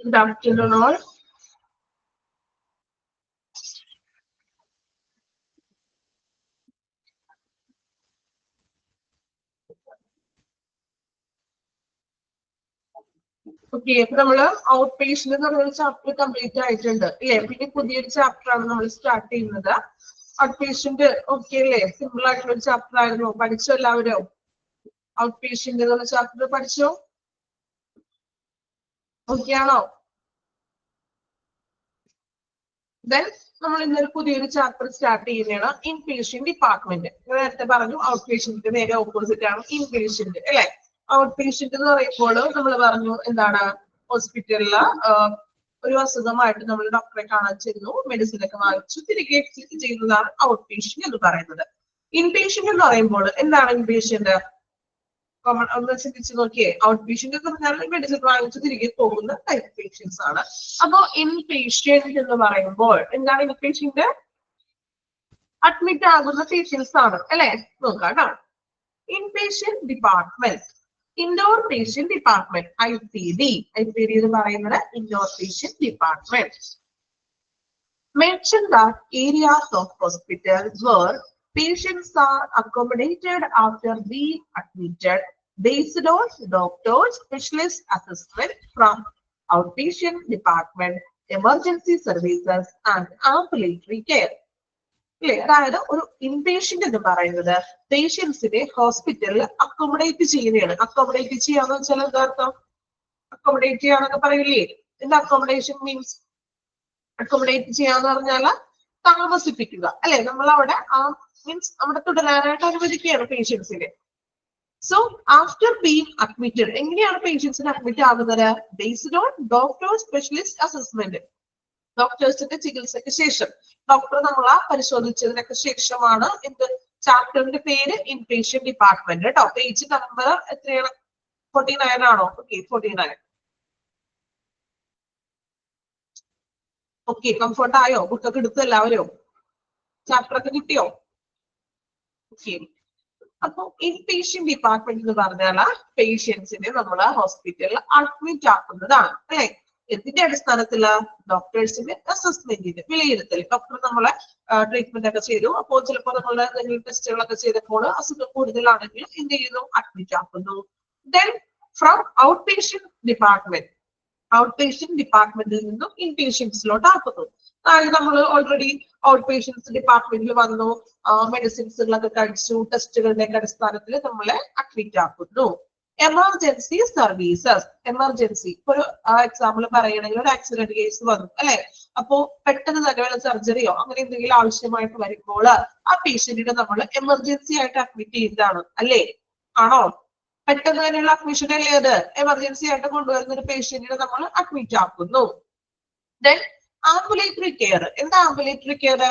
Good afternoon all. Okay, ഇപ്പൊ നമ്മള് out patient എന്ന് പറഞ്ഞ ചാപ്റ്റർ കംപ്ലീറ്റ് ആയിട്ടുണ്ട് അല്ലേ? പിന്നെ പുതിയൊരു ചാപ്റ്റർ ആണ് നമ്മൾ സ്റ്റാർട്ട് ചെയ്യുന്നത്. ഔട്ട് പേഷ്യന്റ് ഓക്കെ അല്ലേ? സിമ്പിൾ ആയിട്ടുള്ള ഒരു ചാപ്റ്റർ ആയിരുന്നു. പഠിച്ചോ എല്ലാവരും? ഔട്ട് പേഷ്യന്റ് എന്നുള്ള ചാപ്റ്റർ പഠിച്ചോ? ഓക്കെ ആണോ? ദെൻ നമ്മൾ ഇന്നൊരു പുതിയൊരു ചാപ്റ്റർ സ്റ്റാർട്ട് ചെയ്യുന്നതാണ് ഇൻ പേഷ്യന്റ് ഡിപ്പാർട്ട്മെന്റ്. നേരത്തെ പറഞ്ഞു ഔട്ട് പേഷ്യന്റ് നേരെ ഓപ്പോസിറ്റ് ആണ് ഇൻ പേഷ്യന്റ് അല്ലെ? ഔട്ട് പേഷ്യന്റ് എന്ന് പറയുമ്പോൾ നമ്മൾ പറഞ്ഞു എന്താണ്, ഹോസ്പിറ്റലില് ഒരു അസുഖമായിട്ട് നമ്മൾ ഡോക്ടറെ കാണാൻ ചെന്നു, മെഡിസിൻ ഒക്കെ വാങ്ങിച്ചു, തിരികെ എക്സിറ്റ് ചെയ്യുന്നതാണ് ഔട്ട് പേഷ്യന്റ് എന്ന് പറയുന്നത്. ഇൻ പേഷ്യന്റ് എന്ന് പറയുമ്പോൾ എന്താണ് ഇൻ പേഷ്യന്റ്? ഒന്ന് ചിന്തിച്ചു നോക്കിയേ. ഔട്ട് പേഷ്യന്റ് എന്ന് പറഞ്ഞാൽ മെഡിസിൻ വാങ്ങിച്ചു തിരികെ പോകുന്ന ടൈപ്പ് പേഷ്യൻസ് ആണ്. അപ്പോ ഇൻ പേഷ്യന്റ് എന്ന് പറയുമ്പോൾ എന്താണ് ഇൻ പേഷ്യന്റ്? അഡ്മിറ്റ് ആകുന്ന പേഷ്യൻസ് ആണ് അല്ലെ? നോക്കാം. In patient department, indoor patient department, IPD എന്ന് പറയുന്നത് indoor patient department. Mention that areas of hospital where patients are accommodated after being admitted based on doctors' specialist assessment from outpatient department, emergency services and ambulatory care. അതായത് ഒരു inpatient എന്ന് പറയുന്നത് പേഷ്യൻസിനെ ഹോസ്പിറ്റലിൽ accommodate ചെയ്യുന്നതാണ്. Accommodate ചെയ്യാന്ന് വെച്ചാൽ എന്താ അർത്ഥം? അക്കോമഡേറ്റ് ചെയ്യാന്നൊക്കെ പറയില്ലേ? എന്താ അക്കോമഡേഷൻ മീൻസ്? അക്കോമഡേറ്റ് ചെയ്യാന്ന് പറഞ്ഞാല് താമസിപ്പിക്കുക അല്ലെ? നമ്മൾ അവിടെ മീൻസ് അവിടെ തുടരാനായിട്ട് അനുവദിക്കുകയാണ് പേഷ്യൻസിനെ. സോ ആഫ്റ്റർ ബീങ് അഡ്മിറ്റഡ്, എങ്ങനെയാണ് പേഷ്യൻസിന് അഡ്മിറ്റ് ആകുന്നത്? Based on doctor specialist assessment, ഡോക്ടേഴ്സിന്റെ ചികിത്സയ്ക്ക് ശേഷം, ഡോക്ടർ നമ്മളെ പരിശോധിച്ചതിനൊക്കെ ശേഷമാണ് എന്ത്? ചാപ്റ്ററിന്റെ പേര് ഇൻ പേഷ്യന്റ് ഡിപ്പാർട്ട്മെന്റ് കേട്ടോ. പേജ് നമ്പർ എത്രയാണ്? 49 ആണോ? ഓക്കെ, 49. ഓക്കെ, കംഫർട്ട് ആയോ? ബുക്കൊക്കെ എടുത്തു എല്ലാവരും? ചാപ്റ്റർ ഒക്കെ കിട്ടിയോ? ഓക്കെ. അപ്പൊ ഇൻ പേഷ്യന്റ് ഡിപ്പാർട്ട്മെന്റ് എന്ന് പറഞ്ഞാൽ പേഷ്യൻസിനെ നമ്മള് ഹോസ്പിറ്റലിൽ അഡ്മിറ്റ് ആക്കുന്നതാണ് അല്ലെ? എന്തിന്റെ അടിസ്ഥാനത്തില്? ഡോക്ടേഴ്സിന്റെ അസസ്മെന്റിന്റെ വിലയിരുത്തൽ. ഡോക്ടർ നമ്മളെ ട്രീറ്റ്മെന്റ് ഒക്കെ ചെയ്തു. അപ്പോൾ ചിലപ്പോൾ നമ്മള് എന്തെങ്കിലും ടെസ്റ്റുകളൊക്കെ ചെയ്തപ്പോൾ അസുഖം കൂടുതലാണെങ്കിൽ എന്ത് ചെയ്യുന്നു? അഡ്മിറ്റ് ആക്കുന്നു. Then from out patient department, out patient ഡിപ്പാർട്ട്മെന്റിൽ നിന്നും ഇൻ പേഷ്യൻസിലോട്ട് ആക്കുന്നു. അതായത് നമ്മൾ ഓൾറെഡി ഔട്ട് പേഷ്യൻസ് ഡിപ്പാർട്ട്മെന്റിൽ വന്നു, മെഡിസിൻസുകളൊക്കെ കഴിച്ചു, ടെസ്റ്റുകളുടെ അടിസ്ഥാനത്തിൽ നമ്മളെ അഡ്മിറ്റ് ആക്കുന്നു. എമർജൻസി സർവീസസ്, എമർജൻസി ഒരു എക്സാമ്പിൾ പറയുകയാണെങ്കിൽ ഒരു ആക്സിഡന്റ് കേസ് വന്നു അല്ലെ? അപ്പോ പെട്ടെന്ന് തന്നെ വല്ല സർജറിയോ അങ്ങനെ എന്തെങ്കിലും ആവശ്യമായിട്ട് വരുമ്പോൾ ആ പേഷ്യന്റിനെ നമ്മൾ എമർജൻസി ആയിട്ട് അഡ്മിറ്റ് ചെയ്യുന്നതാണ് അല്ലേ? ആണോ? പെട്ടെന്ന് തന്നെയുള്ള അഡ്മിഷൻ അല്ലേ അത്? എമർജൻസി ആയിട്ട് കൊണ്ടുവരുന്ന ഒരു പേഷ്യന്റിനെ നമ്മൾ അഡ്മിറ്റ് ആക്കുന്നു. Then ambulatory care. എന്താ ആംബുലേറ്ററി കെയർ?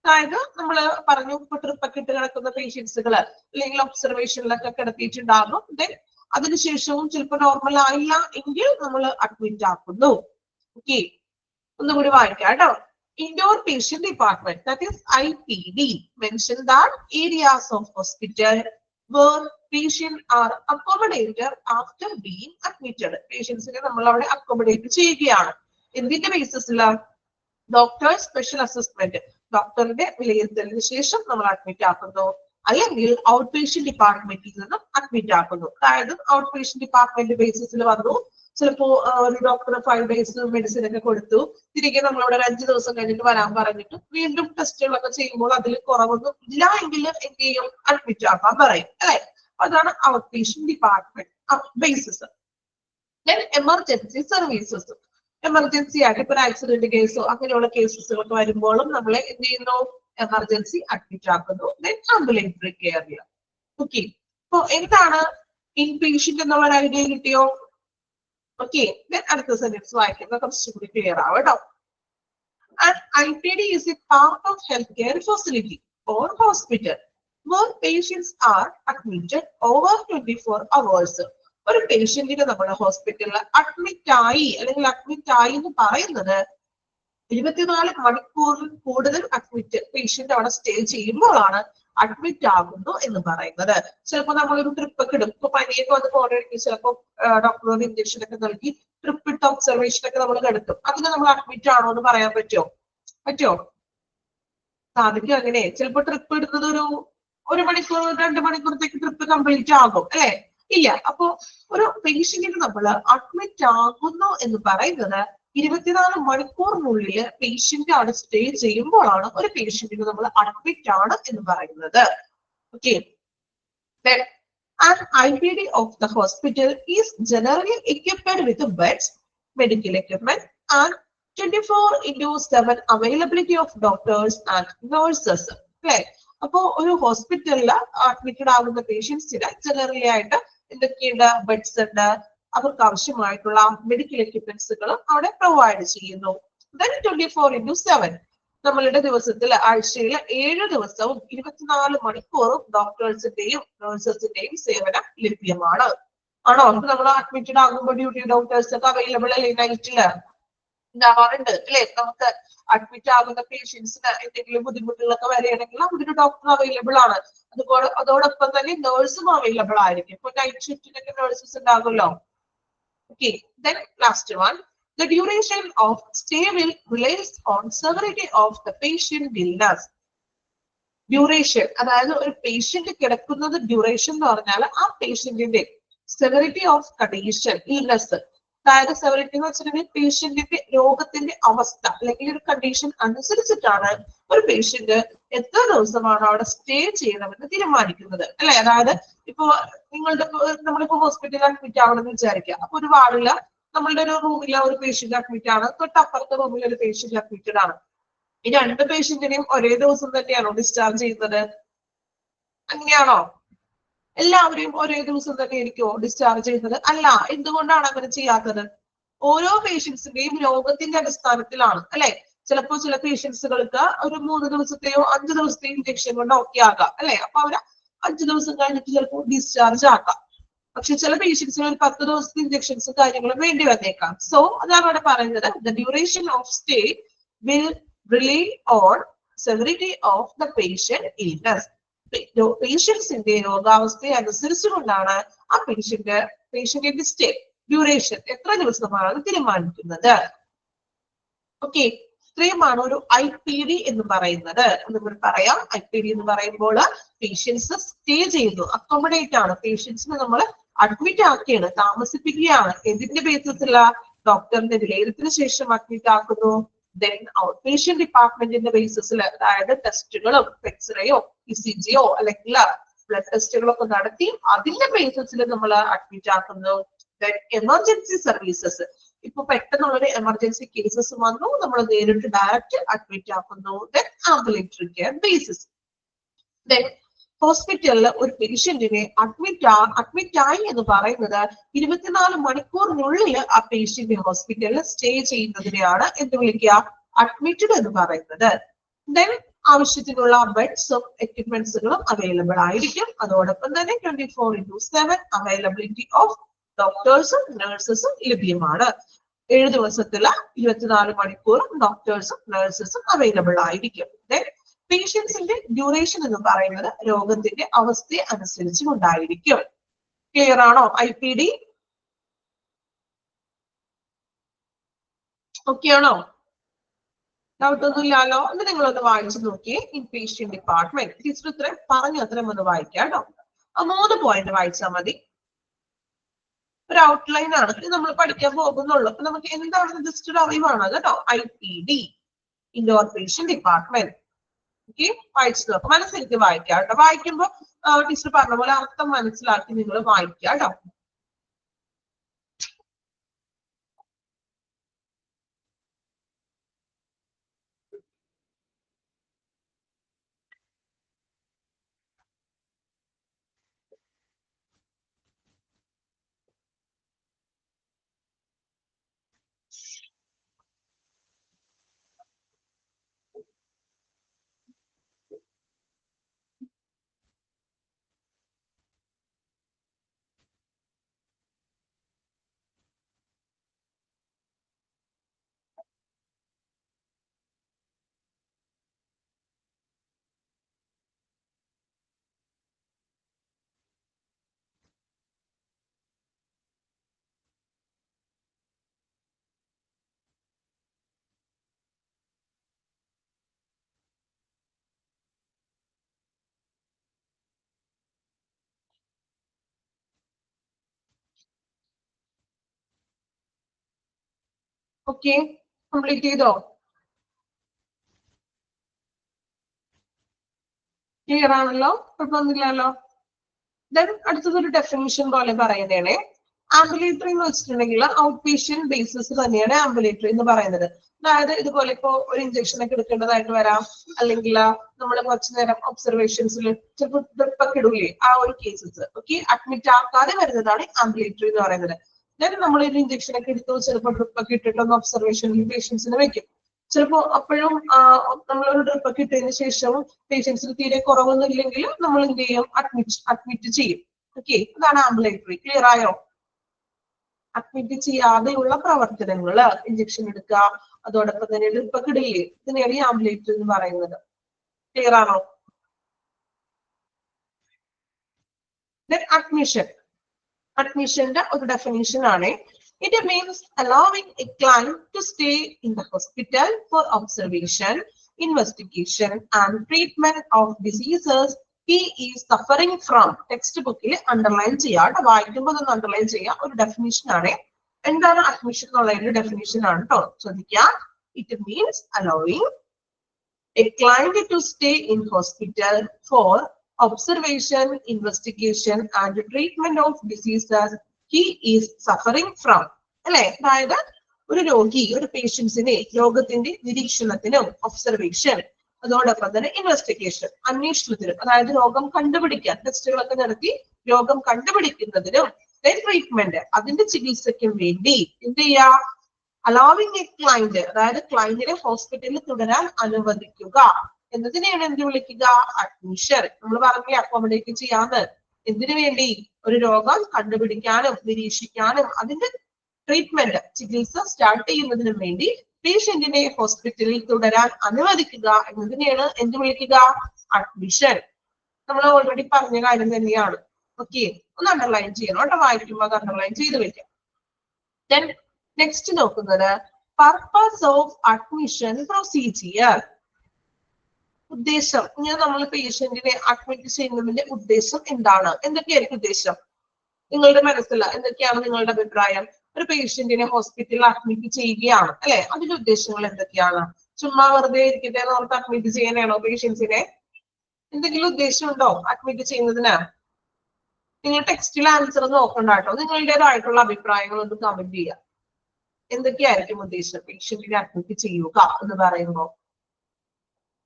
അതായത് നമ്മൾ പറഞ്ഞു ട്രിപ്പൊക്കെ ഇട്ട് കിടക്കുന്ന പേഷ്യൻസുകൾ അല്ലെങ്കിൽ ഒബ്സർവേഷനിലൊക്കെ കിടത്തിയിട്ടുണ്ടാകും. ദെൻ അതിനുശേഷവും ചിലപ്പോൾ നോർമൽ ആയില്ല എങ്കിൽ നമ്മൾ അഡ്മിറ്റ് ആക്കുന്നു. ഓക്കെ, ഒന്നുകൂടി വായിക്കാം കേട്ടോ. Indoor patient department, that is IPD. Mention that areas of hospital where patients are accommodated after being admitted. പേഷ്യൻസിനെ നമ്മൾ അവിടെ അക്കോമഡേറ്റ് ചെയ്യുകയാണ്. എന്തിന്റെ ബേസിസില്? ഡോക്ടർ സ്പെഷ്യൽ അസസ്മെന്റ്, ഡോക്ടറിന്റെ വിലയിരുത്തലിന് ശേഷം നമ്മൾ അഡ്മിറ്റ് ആക്കുന്നു, അല്ലെങ്കിൽ ഔട്ട് പേഷ്യന്റ് ഡിപ്പാർട്ട്മെന്റിൽ നിന്നും അഡ്മിറ്റ് ആക്കുന്നു. അതായത് ഔട്ട് പേഷ്യന്റ് ഡിപ്പാർട്ട്മെന്റ് ബേസിസിൽ വന്നു, ചിലപ്പോ ഒരു ഡോക്ടർ 5 days മെഡിസിൻ ഒക്കെ കൊടുത്തു, തിരികെ നമ്മളോട് ഒരു 5 ദിവസം കഴിഞ്ഞിട്ട് വരാൻ പറഞ്ഞിട്ട് വീണ്ടും ടെസ്റ്റുകളൊക്കെ ചെയ്യുമ്പോൾ അതിൽ കുറവൊന്നും ഇല്ല എങ്കിൽ എന്ത് ചെയ്യും? അഡ്മിറ്റ് ആക്കാൻ പറയും അല്ലെ? അതാണ് out patient department basis. Then emergency services, emergency ആയിട്ട് ഇപ്പൊ ആക്സിഡന്റ് കേസോ അങ്ങനെയുള്ള കേസസുകളൊക്കെ വരുമ്പോഴും നമ്മളെ എന്ത് ചെയ്യുന്നു? എമർജൻസി അഡ്മിറ്റ് ആക്കുന്നു. ദെൻ ആംബുലേറ്ററി കെയറിൽ. ഓക്കെ, അപ്പൊ എന്താണ് ഇൻ പേഷ്യന്റ് എന്നുള്ള ഐഡിയ കിട്ടിയോ? ഓക്കെ, അടുത്ത സെന്റൻസ് വായിക്കുന്നത് കുറച്ചുകൂടി ക്ലിയർ ആവും കേട്ടോ. And IPD is a part of healthcare facility or hospital where patients are admitted over 24 hours. ഒരു പേഷ്യന്റിനെ നമ്മുടെ ഹോസ്പിറ്റലിൽ അഡ്മിറ്റ് ആയി അല്ലെങ്കിൽ അഡ്മിറ്റ് ആയി എന്ന് പറയുന്നത് 24 മണിക്കൂറിൽ കൂടുതൽ അഡ്മിറ്റ് പേഷ്യന്റ് അവിടെ സ്റ്റേ ചെയ്യുമ്പോഴാണ് അഡ്മിറ്റ് ആകുന്നു എന്ന് പറയുന്നത്. ചിലപ്പോൾ നമ്മളൊരു ട്രിപ്പ് ഒക്കെ ഇടും, ഇപ്പൊ പനിയൊക്കെ വന്ന് പോകണമെങ്കിൽ ചിലപ്പോൾ ഡോക്ടറോട് ഇഞ്ചക്ഷൻ ഒക്കെ നൽകി ട്രിപ്പ് ഇട്ട് ഒബ്സർവേഷൻ ഒക്കെ നമ്മൾ കിടത്തും. അതിന് നമ്മൾ അഡ്മിറ്റ് ആണോ എന്ന് പറയാൻ പറ്റുമോ? സാധിക്കും. അങ്ങനെ ചിലപ്പോൾ ട്രിപ്പ് എടുത്തത് ഒരു മണിക്കൂർ 2 മണിക്കൂറത്തേക്ക് ട്രിപ്പ് കംപ്ലീറ്റ് ആകും അല്ലെ? ഇല്ല. അപ്പോ ഒരു പേഷ്യന്റിന് നമ്മൾ അഡ്മിറ്റ് ആകുന്നു എന്ന് പറയുന്നത് 24 മണിക്കൂറിനുള്ളിൽ പേഷ്യന്റ് അവിടെ സ്റ്റേ ചെയ്യുമ്പോഴാണ് ഒരു പേഷ്യന്റിന് നമ്മൾ അഡ്മിറ്റ് ആണ് എന്ന് പറയുന്നത്. Okay. An IPD of the hospital is generally equipped with beds, medical equipment, and 24/7 availability of doctors and nurses. അല്ലെ? അപ്പോ ഒരു ഹോസ്പിറ്റലിൽ അഡ്മിറ്റഡ് ആകുന്ന പേഷ്യൻസിന് ജനറലി ആയിട്ട് എന്തൊക്കെയുണ്ട്? ബെഡ്സ് ഉണ്ട്, അവർക്ക് ആവശ്യമായിട്ടുള്ള മെഡിക്കൽ എക്യുപ്മെന്റ്സുകളും അവിടെ പ്രൊവൈഡ് ചെയ്യുന്നു. Then 24/7 നമ്മളുടെ ദിവസത്തിൽ ആഴ്ചയിൽ 7 ദിവസവും 24 മണിക്കൂറും ഡോക്ടേഴ്സിന്റെയും നഴ്സസിന്റെയും സേവനം ലഭ്യമാണ്. ആണോ? നമ്മൾ അഡ്മിറ്റഡ് ആകുമ്പോൾ ഡ്യൂട്ടി ഡോക്ടേഴ്സ് ഒക്കെ അവൈലബിൾ അല്ലേ നൈറ്റില്? ഉണ്ടാവാറുണ്ട് അല്ലെ? നമുക്ക് അഡ്മിറ്റ് ആകുന്ന പേഷ്യൻസിന് എന്തെങ്കിലും ബുദ്ധിമുട്ടുകളൊക്കെ വരികയാണെങ്കിൽ അതിന് ഡോക്ടർ അവൈലബിൾ ആണ്. അതോടൊപ്പം തന്നെ നേഴ്സും അവൈലബിൾ ആയിരിക്കും. ഇപ്പൊ നൈറ്റ് ഷിഫ്റ്റിനൊക്കെ നേഴ്സസ് ഉണ്ടാകുമല്ലോ. Okay. Then last one, the duration of stay will relies on severity of the patient illness. Duration, അതായത് ഒരു പേഷ്യന്റ് കിടക്കുന്നത് ഡ്യൂറേഷൻ എന്ന് പറഞ്ഞാൽ ആ പേഷ്യന്റിന്റെ സെവറിറ്റി ഓഫ് കണ്ടീഷൻ, ഇൽനെസ്. അതായത് സെവറിറ്റി എന്ന് വെച്ചിട്ടുണ്ടെങ്കിൽ പേഷ്യന്റിന്റെ രോഗത്തിന്റെ അവസ്ഥ അല്ലെങ്കിൽ ഒരു കണ്ടീഷൻ അനുസരിച്ചിട്ടാണ് ഒരു പേഷ്യന്റ് എത്ര ദിവസമാണ് അവിടെ സ്റ്റേ ചെയ്യണമെന്ന് തീരുമാനിക്കുന്നത് അല്ലെ? അതായത് ഇപ്പൊ നമ്മളിപ്പോ ഹോസ്പിറ്റലിൽ അഡ്മിറ്റ് ആവണമെന്ന് വിചാരിക്കുക. അപ്പൊ ഒരു വാർഡില് നമ്മളുടെ ഒരു റൂമിലെ ഒരു പേഷ്യന്റ് അഡ്മിറ്റ് ആണ്, തൊട്ടപ്പുറത്തെ റൂമിൽ ഒരു പേഷ്യന്റ് അഡ്മിറ്റഡ് ആണ്. ഈ 2 പേഷ്യന്റിനെയും ഒരേ ദിവസം തന്നെയാണോ ഡിസ്ചാർജ് ചെയ്യുന്നത്? അങ്ങനെയാണോ? എല്ലാവരെയും ഒരേ ദിവസം തന്നെ ആയിരിക്കുമോ ഡിസ്ചാർജ് ചെയ്യുന്നത്? അല്ല. എന്തുകൊണ്ടാണ് അങ്ങനെ ചെയ്യാത്തത്? ഓരോ പേഷ്യൻസിന്റെയും രോഗത്തിന്റെ അടിസ്ഥാനത്തിലാണ് അല്ലെ? ചിലപ്പോൾ ചില പേഷ്യൻസുകൾക്ക് ഒരു 3 ദിവസത്തെയോ 5 ദിവസത്തെയോ ഇഞ്ചക്ഷൻ കൊണ്ട് ഓക്കെ ആകാം അല്ലെ? അപ്പൊ അവര് 5 ദിവസം കഴിഞ്ഞിട്ട് ചിലപ്പോൾ ഡിസ്ചാർജ് ആക്കാം. പക്ഷെ ചില പേഷ്യൻസിന് ഒരു 10 ദിവസത്തെ ഇഞ്ചക്ഷൻസും കാര്യങ്ങളും വേണ്ടി വന്നേക്കാം. സോ അതാണ് അവിടെ പറയുന്നത്, the duration of stay will rely on severity of the patient illness. പേഷ്യൻസിന്റെ രോഗാവസ്ഥയെ അനുസരിച്ചുകൊണ്ടാണ് ആ പേഷ്യന്റിന്റെ സ്റ്റേ ഡ്യൂറേഷൻ എത്ര ദിവസമാണ് തീരുമാനിക്കുന്നത്. ഓക്കെ. ഇത്രയുമാണ് ഒരു IPD എന്ന് പറയുന്നത്. നമ്മൾ പറയാം, IPD എന്ന് പറയുമ്പോൾ പേഷ്യൻസ് സ്റ്റേ ചെയ്യുന്നു, അക്കോമഡേറ്റ് ആണ്. പേഷ്യൻസിനെ നമ്മൾ അഡ്മിറ്റ് ആക്കിയാണ്, താമസിപ്പിക്കുകയാണ്. എന്തിന്റെ ബേസിസില? ഡോക്ടറിന്റെ വിലയിരുത്തിന് ശേഷം അഡ്മിറ്റ് ആക്കുന്നു. ദെൻ ഔട്ട് പേഷ്യന്റ് ഡിപ്പാർട്ട്മെന്റിന്റെ ബേസിസിൽ, അതായത് ടെസ്റ്റുകളും എക്സ്റേയോ ECG അല്ലെങ്കിൽ ബ്ലഡ് ടെസ്റ്റുകളൊക്കെ നടത്തി അതിന്റെ ബേസിസിൽ നമ്മൾ അഡ്മിറ്റ് ആക്കുന്നു. ദെൻ എമർജൻസി സർവീസസ്, ഇപ്പൊ പെട്ടെന്നുള്ളൊരു എമർജൻസി കേസസ് വന്നു, നമ്മൾ നേരിട്ട് ഡയറക്റ്റ് അഡ്മിറ്റ് ആക്കുന്നു. Then ambulatory care basis. Then ഹോസ്പിറ്റലിൽ ഒരു പേഷ്യന്റിനെ അഡ്മിറ്റ് ആയി എന്ന് പറയുന്നത് 24 മണിക്കൂറിനുള്ളിൽ ആ പേഷ്യന്റ് ഹോസ്പിറ്റലിൽ സ്റ്റേ ചെയ്യുന്നതിനെയാണ് എന്ത് വിളിക്കുക? അഡ്മിറ്റഡ് എന്ന് പറയുന്നത്. ദെൻ ആവശ്യത്തിനുള്ള ബെഡ്സും എക്യുപ്മെന്റ്സുകളും അവൈലബിൾ ആയിരിക്കും. അതോടൊപ്പം തന്നെ 24/7 അവൈലബിലിറ്റി ഓഫ് ഡോക്ടേഴ്സും നഴ്സസും ലഭ്യമാണ്. 7 ദിവസത്തില് 24 മണിക്കൂറും ഡോക്ടേഴ്സും നഴ്സസും അവൈലബിൾ ആയിരിക്കും. ദെൻ പേഷ്യൻസിന്റെ ഡ്യൂറേഷൻ എന്ന് പറയുന്നത് രോഗത്തിന്റെ അവസ്ഥയെ അനുസരിച്ച് കൊണ്ടായിരിക്കും. ക്ലിയർ ആണോ? IPD ഓക്കെ ആണോ? ഡൗട്ട് ഒന്നും ഇല്ലാലോ? എന്ന് നിങ്ങളൊന്ന് വായിച്ചു നോക്കിയേ. ഇൻ പേഷ്യന്റ് ഡിപ്പാർട്ട്മെന്റ് ടീച്ചർ ഇത്രയും പറഞ്ഞു, അത്രയും ഒന്ന് വായിക്കാം കേട്ടോ. ആ 3 പോയിന്റ് വായിച്ചാൽ മതി. ഒരു ഔട്ട്ലൈൻ ആണ് ഇത് നമ്മൾ പഠിക്കാൻ പോകുന്നുള്ളൂ. അപ്പൊ നമുക്ക് എന്താണ് ജസ്റ്റ് ഒരു അറിവാണ് കേട്ടോ. IPD, indoor patient department. Okay, വായിച്ചു നോക്കാം. മനസ്സിലേക്ക് വായിക്കാം കേട്ടോ. വായിക്കുമ്പോ ടീച്ചർ പറഞ്ഞ പോലെ അർത്ഥം മനസ്സിലാക്കി നിങ്ങൾ വായിക്കുക കേട്ടോ. ഓക്കെ, കംപ്ലീറ്റ് ചെയ്തോ? ക്ലിയർ ആണല്ലോ, കുഴപ്പമൊന്നുമില്ലല്ലോ. ദെൻ അടുത്തതൊരു ഡെഫിനിഷൻ പോലെ പറയുന്നതാണ്. ആംബുലേറ്ററി എന്ന് വെച്ചിട്ടുണ്ടെങ്കിൽ ഔട്ട് പേഷ്യന്റ് ബേസിസ് തന്നെയാണ് ആംബുലേറ്ററി എന്ന് പറയുന്നത്. അതായത് ഇതുപോലെ ഇപ്പോ ഒരു ഇഞ്ചക്ഷൻ ഒക്കെ എടുക്കേണ്ടതായിട്ട് വരാം, അല്ലെങ്കിൽ നമ്മൾ കുറച്ചു നേരം ഒബ്സർവേഷൻസിൽ ചിലപ്പോൾ ഡ്രിപ്പൊക്കെ ഇടൂലേ, ആ ഒരു കേസസ് ഓക്കെ അഡ്മിറ്റ് ആക്കാതെ വരുന്നതാണ് ആംബുലേറ്ററി എന്ന് പറയുന്നത്. ദെൻ നമ്മൾ ഒരു ഇഞ്ചക്ഷൻ ഒക്കെ എടുത്തു ചിലപ്പോൾ ഡ്രിപ്പൊക്കെ ഇട്ടിട്ടൊന്ന് ഒബ്സർവേഷനിൽ പേഷ്യൻസിന് വെക്കും. ചിലപ്പോ അപ്പോഴും നമ്മളൊരു ഡ്രിപ്പൊക്കെ ഇട്ടതിന് ശേഷം പേഷ്യൻസിന് തീരെ കുറവൊന്നും ഇല്ലെങ്കിൽ നമ്മൾ എന്ത് ചെയ്യും, അഡ്മിറ്റ് ചെയ്യും. ഓക്കെ, അതാണ് ആംബുലേറ്ററി. ക്ലിയർ ആയോ? അഡ്മിറ്റ് ചെയ്യാതെയുള്ള പ്രവർത്തനങ്ങൾ, ഇഞ്ചക്ഷൻ എടുക്കുക, അതോടൊപ്പം തന്നെ ഡ്രിപ്പൊക്കെ ഇടില്ലേ, ഇതിനെയാണ് ഈ ആംബുലേറ്ററി എന്ന് പറയുന്നത്. ക്ലിയർ ആണോ? അഡ്മിഷൻ, അഡ്മിഷന്റെ ഒരു ഡെഫിനിഷൻ ആണ്. It means allowing a client to stay in the hospital for observation, investigation and treatment of diseases he is suffering from. Text ബുക്കിൽ അണ്ടർലൈൻ ചെയ്യാം, വായിക്കുമ്പോൾ ഒന്ന് അണ്ടർലൈൻ ചെയ്യാം. ഒരു ഡെഫിനിഷൻ ആണ്. എന്താണ് അഡ്മിഷൻ എന്നുള്ളതിന്റെ ഡെഫിനിഷൻ ആണ് കേട്ടോ, ശ്രദ്ധിക്കുക. It means allowing a client to stay in hospital for observation, investigation and treatment of diseases he is suffering from. അല്ലെ, അതായത് ഒരു രോഗി, ഒരു പേഷ്യൻസിനെ രോഗത്തിന്റെ നിരീക്ഷണത്തിനും ഒബ്സർവേഷൻ, അതോടൊപ്പം തന്നെ ഇൻവെസ്റ്റിഗേഷൻ, അന്വേഷണത്തിനും, അതായത് രോഗം കണ്ടുപിടിക്കാൻ ടെസ്റ്റുകളൊക്കെ നടത്തി രോഗം കണ്ടുപിടിക്കുന്നതിനും, ട്രീറ്റ്മെന്റ് അതിന്റെ ചികിത്സയ്ക്കും വേണ്ടി എന്ത് ചെയ്യാ, അലൗവിങ് എ ക്ലൈന്റ്, അതായത് ക്ലൈന്റിനെ ഹോസ്പിറ്റലിൽ തുടരാൻ അനുവദിക്കുക എന്നതിനെയാണ് എന്ത് വിളിക്കുക, അഡ്മിഷൻ. നമ്മൾ പറഞ്ഞില്ലേ അക്കോമഡേറ്റ് ചെയ്യാന്ന്. എന്തിനു വേണ്ടി? ഒരു രോഗം കണ്ടുപിടിക്കാനും നിരീക്ഷിക്കാനും അതിന്റെ ട്രീറ്റ്മെന്റ്, ചികിത്സ സ്റ്റാർട്ട് ചെയ്യുന്നതിനും വേണ്ടി പേഷ്യന്റിനെ ഹോസ്പിറ്റലിൽ തുടരാൻ അനുവദിക്കുക എന്നതിനെയാണ് എന്ത് വിളിക്കുക, അഡ്മിഷൻ. നമ്മൾ ഓൾറെഡി പറഞ്ഞ കാര്യം തന്നെയാണ്. ഓക്കെ, ഒന്ന് അണ്ടർലൈൻ ചെയ്യണം കേട്ടോ, വായിക്കുമ്പോൾ അത് അണ്ടർലൈൻ ചെയ്ത് വെക്കാം. ദെൻ നെക്സ്റ്റ് നോക്കുന്നത് പർപ്പസ് ഓഫ് അഡ്മിഷൻ പ്രൊസീജിയർ. ഉദ്ദേശം, ഇങ്ങനെ നമ്മൾ പേഷ്യന്റിനെ അഡ്മിറ്റ് ചെയ്യുന്നതിന്റെ ഉദ്ദേശം എന്താണ്? എന്തൊക്കെയായിരിക്കും ഉദ്ദേശം? നിങ്ങളുടെ മനസ്സിൽ എന്തൊക്കെയാണ് നിങ്ങളുടെ അഭിപ്രായം? ഒരു പേഷ്യന്റിനെ ഹോസ്പിറ്റലിൽ അഡ്മിറ്റ് ചെയ്യുകയാണ് അല്ലെ, അതിന്റെ ഉദ്ദേശങ്ങൾ എന്തൊക്കെയാണ്? ചുമ്മാ വെറുതെ ഇരിക്കട്ടെ എന്ന് ഓർത്ത് അഡ്മിറ്റ് ചെയ്യാനാണോ പേഷ്യൻസിനെ? എന്തെങ്കിലും ഉദ്ദേശം ഉണ്ടോ അഡ്മിറ്റ് ചെയ്യുന്നതിന്? നിങ്ങൾ ടെക്സ്റ്റിൽ ആൻസർ നോക്കണ്ട കേട്ടോ, നിങ്ങളുടേതായിട്ടുള്ള അഭിപ്രായങ്ങൾ ഒന്ന് കമന്റ് ചെയ്യുക. എന്തൊക്കെയായിരിക്കും ഉദ്ദേശം പേഷ്യന്റിനെ അഡ്മിറ്റ് ചെയ്യുക എന്ന് പറയുമ്പോൾ?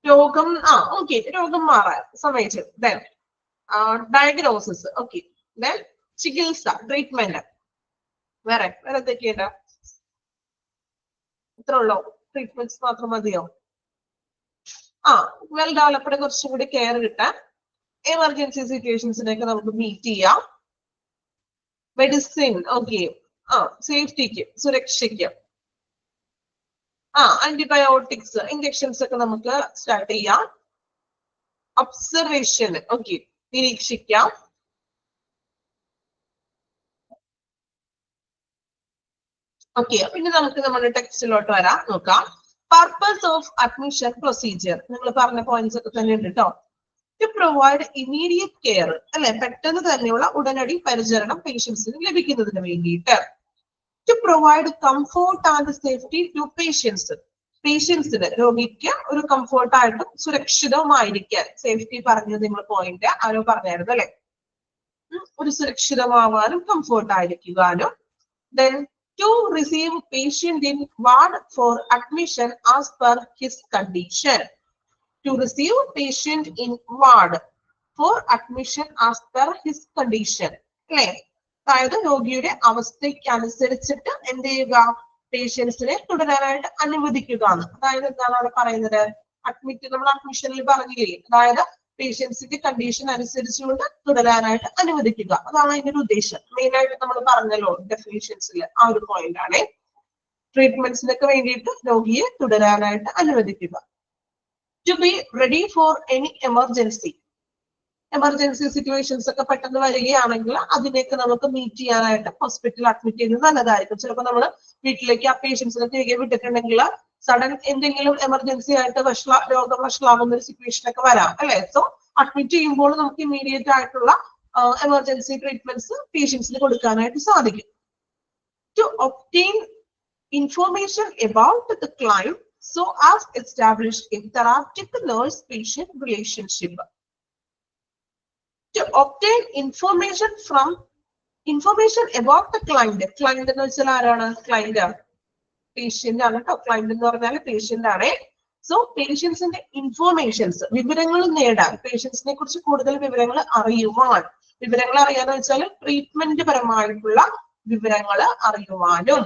രോഗം, ഓക്കെ, രോഗം മാറാൻ സമ്മതിച്ചു. Then diagnosis, okay. ദെൻ ചികിത്സ, ട്രീറ്റ്മെന്റ്. വേറെ വേറെ എന്തൊക്കെയുണ്ട്? ഇത്ര ഉള്ളോ? ട്രീറ്റ്മെന്റ്സ് മാത്രം മതിയോ? വെൽ ഡെവലപ്ഡ് കുറച്ചും കൂടി കെയർ കിട്ടാൻ, എമർജൻസി സിറ്റുവേഷൻസിനൊക്കെ നമുക്ക് മീറ്റ് ചെയ്യാം. മെഡിസിൻ, ഓക്കെ, സേഫ്റ്റിക്ക്, സുരക്ഷയ്ക്ക്, ആന്റിബയോട്ടിക്സ്, ഇഞ്ചക്ഷൻസ് ഒക്കെ നമുക്ക് സ്റ്റാർട്ട് ചെയ്യാം. Observation, okay, നിരീക്ഷിക്കാം. ഓക്കെ, പിന്നെ നമുക്ക് നമ്മുടെ ടെക്സ്റ്റിലോട്ട് വരാം, നോക്കാം. പർപ്പസ് ഓഫ് അഡ്മിഷൻ പ്രൊസീജിയർ, നിങ്ങൾ പറഞ്ഞ പോയിന്റ്സ് ഒക്കെ തന്നെ ഉണ്ട് കേട്ടോ. ടു പ്രൊവൈഡ് ഇമ്മീഡിയറ്റ് കെയർ, അല്ലെ, പെട്ടെന്ന് തന്നെയുള്ള ഉടനടി പരിചരണം പേഷ്യൻസിന് ലഭിക്കുന്നതിന് വേണ്ടിയിട്ട്. To provide comfort and safety to patients, പേഷ്യൻസിന്, രോഗിക്ക് ഒരു കംഫോർട്ടായിട്ടും സുരക്ഷിതവുമായിരിക്കാൻ. സേഫ്റ്റി പറഞ്ഞത് നിങ്ങൾ പോയിന്റ് ആരോ പറഞ്ഞായിരുന്നു അല്ലെ, ഒരു സുരക്ഷിതമാവാനും കംഫോർട്ടായിരിക്കാനും. Then to receive patient in ward for admission as per his condition. To receive patient in ward for admission as per his condition. അല്ലെ, അതായത് രോഗിയുടെ അവസ്ഥയ്ക്ക് അനുസരിച്ചിട്ട് എന്ത് ചെയ്യുക, പേഷ്യൻസിനെ തുടരാനായിട്ട് അനുവദിക്കുക എന്ന്. അതായത് എന്താണ് അവിടെ പറയുന്നത്? അഡ്മിറ്റ്, നമ്മൾ അഡ്മിഷനിൽ പറഞ്ഞില്ലേ, അതായത് പേഷ്യൻസിന്റെ കണ്ടീഷൻ അനുസരിച്ചുകൊണ്ട് തുടരാനായിട്ട് അനുവദിക്കുക, അതാണ് അതിന്റെ ഒരു ഉദ്ദേശം. മെയിൻ ആയിട്ട് നമ്മൾ പറഞ്ഞല്ലോ ഡെഫിനിഷൻസിൽ, ആ ഒരു പോയിന്റ് ആണ്. ട്രീറ്റ്മെന്റ്സിനൊക്കെ വേണ്ടിയിട്ട് രോഗിയെ തുടരാനായിട്ട് അനുവദിക്കുക. To be ready for any emergency, emergency situations ഒക്കെ പെട്ടെന്ന് വരികയാണെങ്കിൽ അതിനെയൊക്കെ നമുക്ക് മീറ്റ് ചെയ്യാനായിട്ട് ഹോസ്പിറ്റലിൽ അഡ്മിറ്റ് ചെയ്യുന്നത് നല്ലതായിരിക്കും. ചിലപ്പോൾ നമ്മൾ വീട്ടിലേക്ക് ആ പേഷ്യൻസിനെ തിരികെ വിട്ടിട്ടുണ്ടെങ്കിൽ സഡൻ എന്തെങ്കിലും എമർജൻസി ആയിട്ട് രോഗം വഷളാവുന്ന ഒരു സിറ്റുവേഷൻ ഒക്കെ വരാം അല്ലെ. സോ അഡ്മിറ്റ് ചെയ്യുമ്പോൾ നമുക്ക് ഇമ്മീഡിയറ്റ് ആയിട്ടുള്ള എമർജൻസി ട്രീറ്റ്മെന്റ്സ് പേഷ്യൻസിന് കൊടുക്കാനായിട്ട് സാധിക്കും. To obtain information about the client so as establish a therapeutic nurse-patient relationship. To obtain information about the client. Client എന്ന് വെച്ചാൽ ആരാണ്? Client patient ആണ് കേട്ടോ. Client എന്ന് പറഞ്ഞാൽ patient ആണ്. സോ പേഷ്യൻസിന്റെ ഇൻഫോർമേഷൻസ്, വിവരങ്ങൾ നേടാൻ, പേഷ്യൻസിനെ കുറിച്ച് കൂടുതൽ വിവരങ്ങൾ അറിയുവാൻ, വിവരങ്ങൾ അറിയാന്ന് വെച്ചാൽ ട്രീറ്റ്മെന്റ് പരമായിട്ടുള്ള വിവരങ്ങൾ അറിയുവാനും,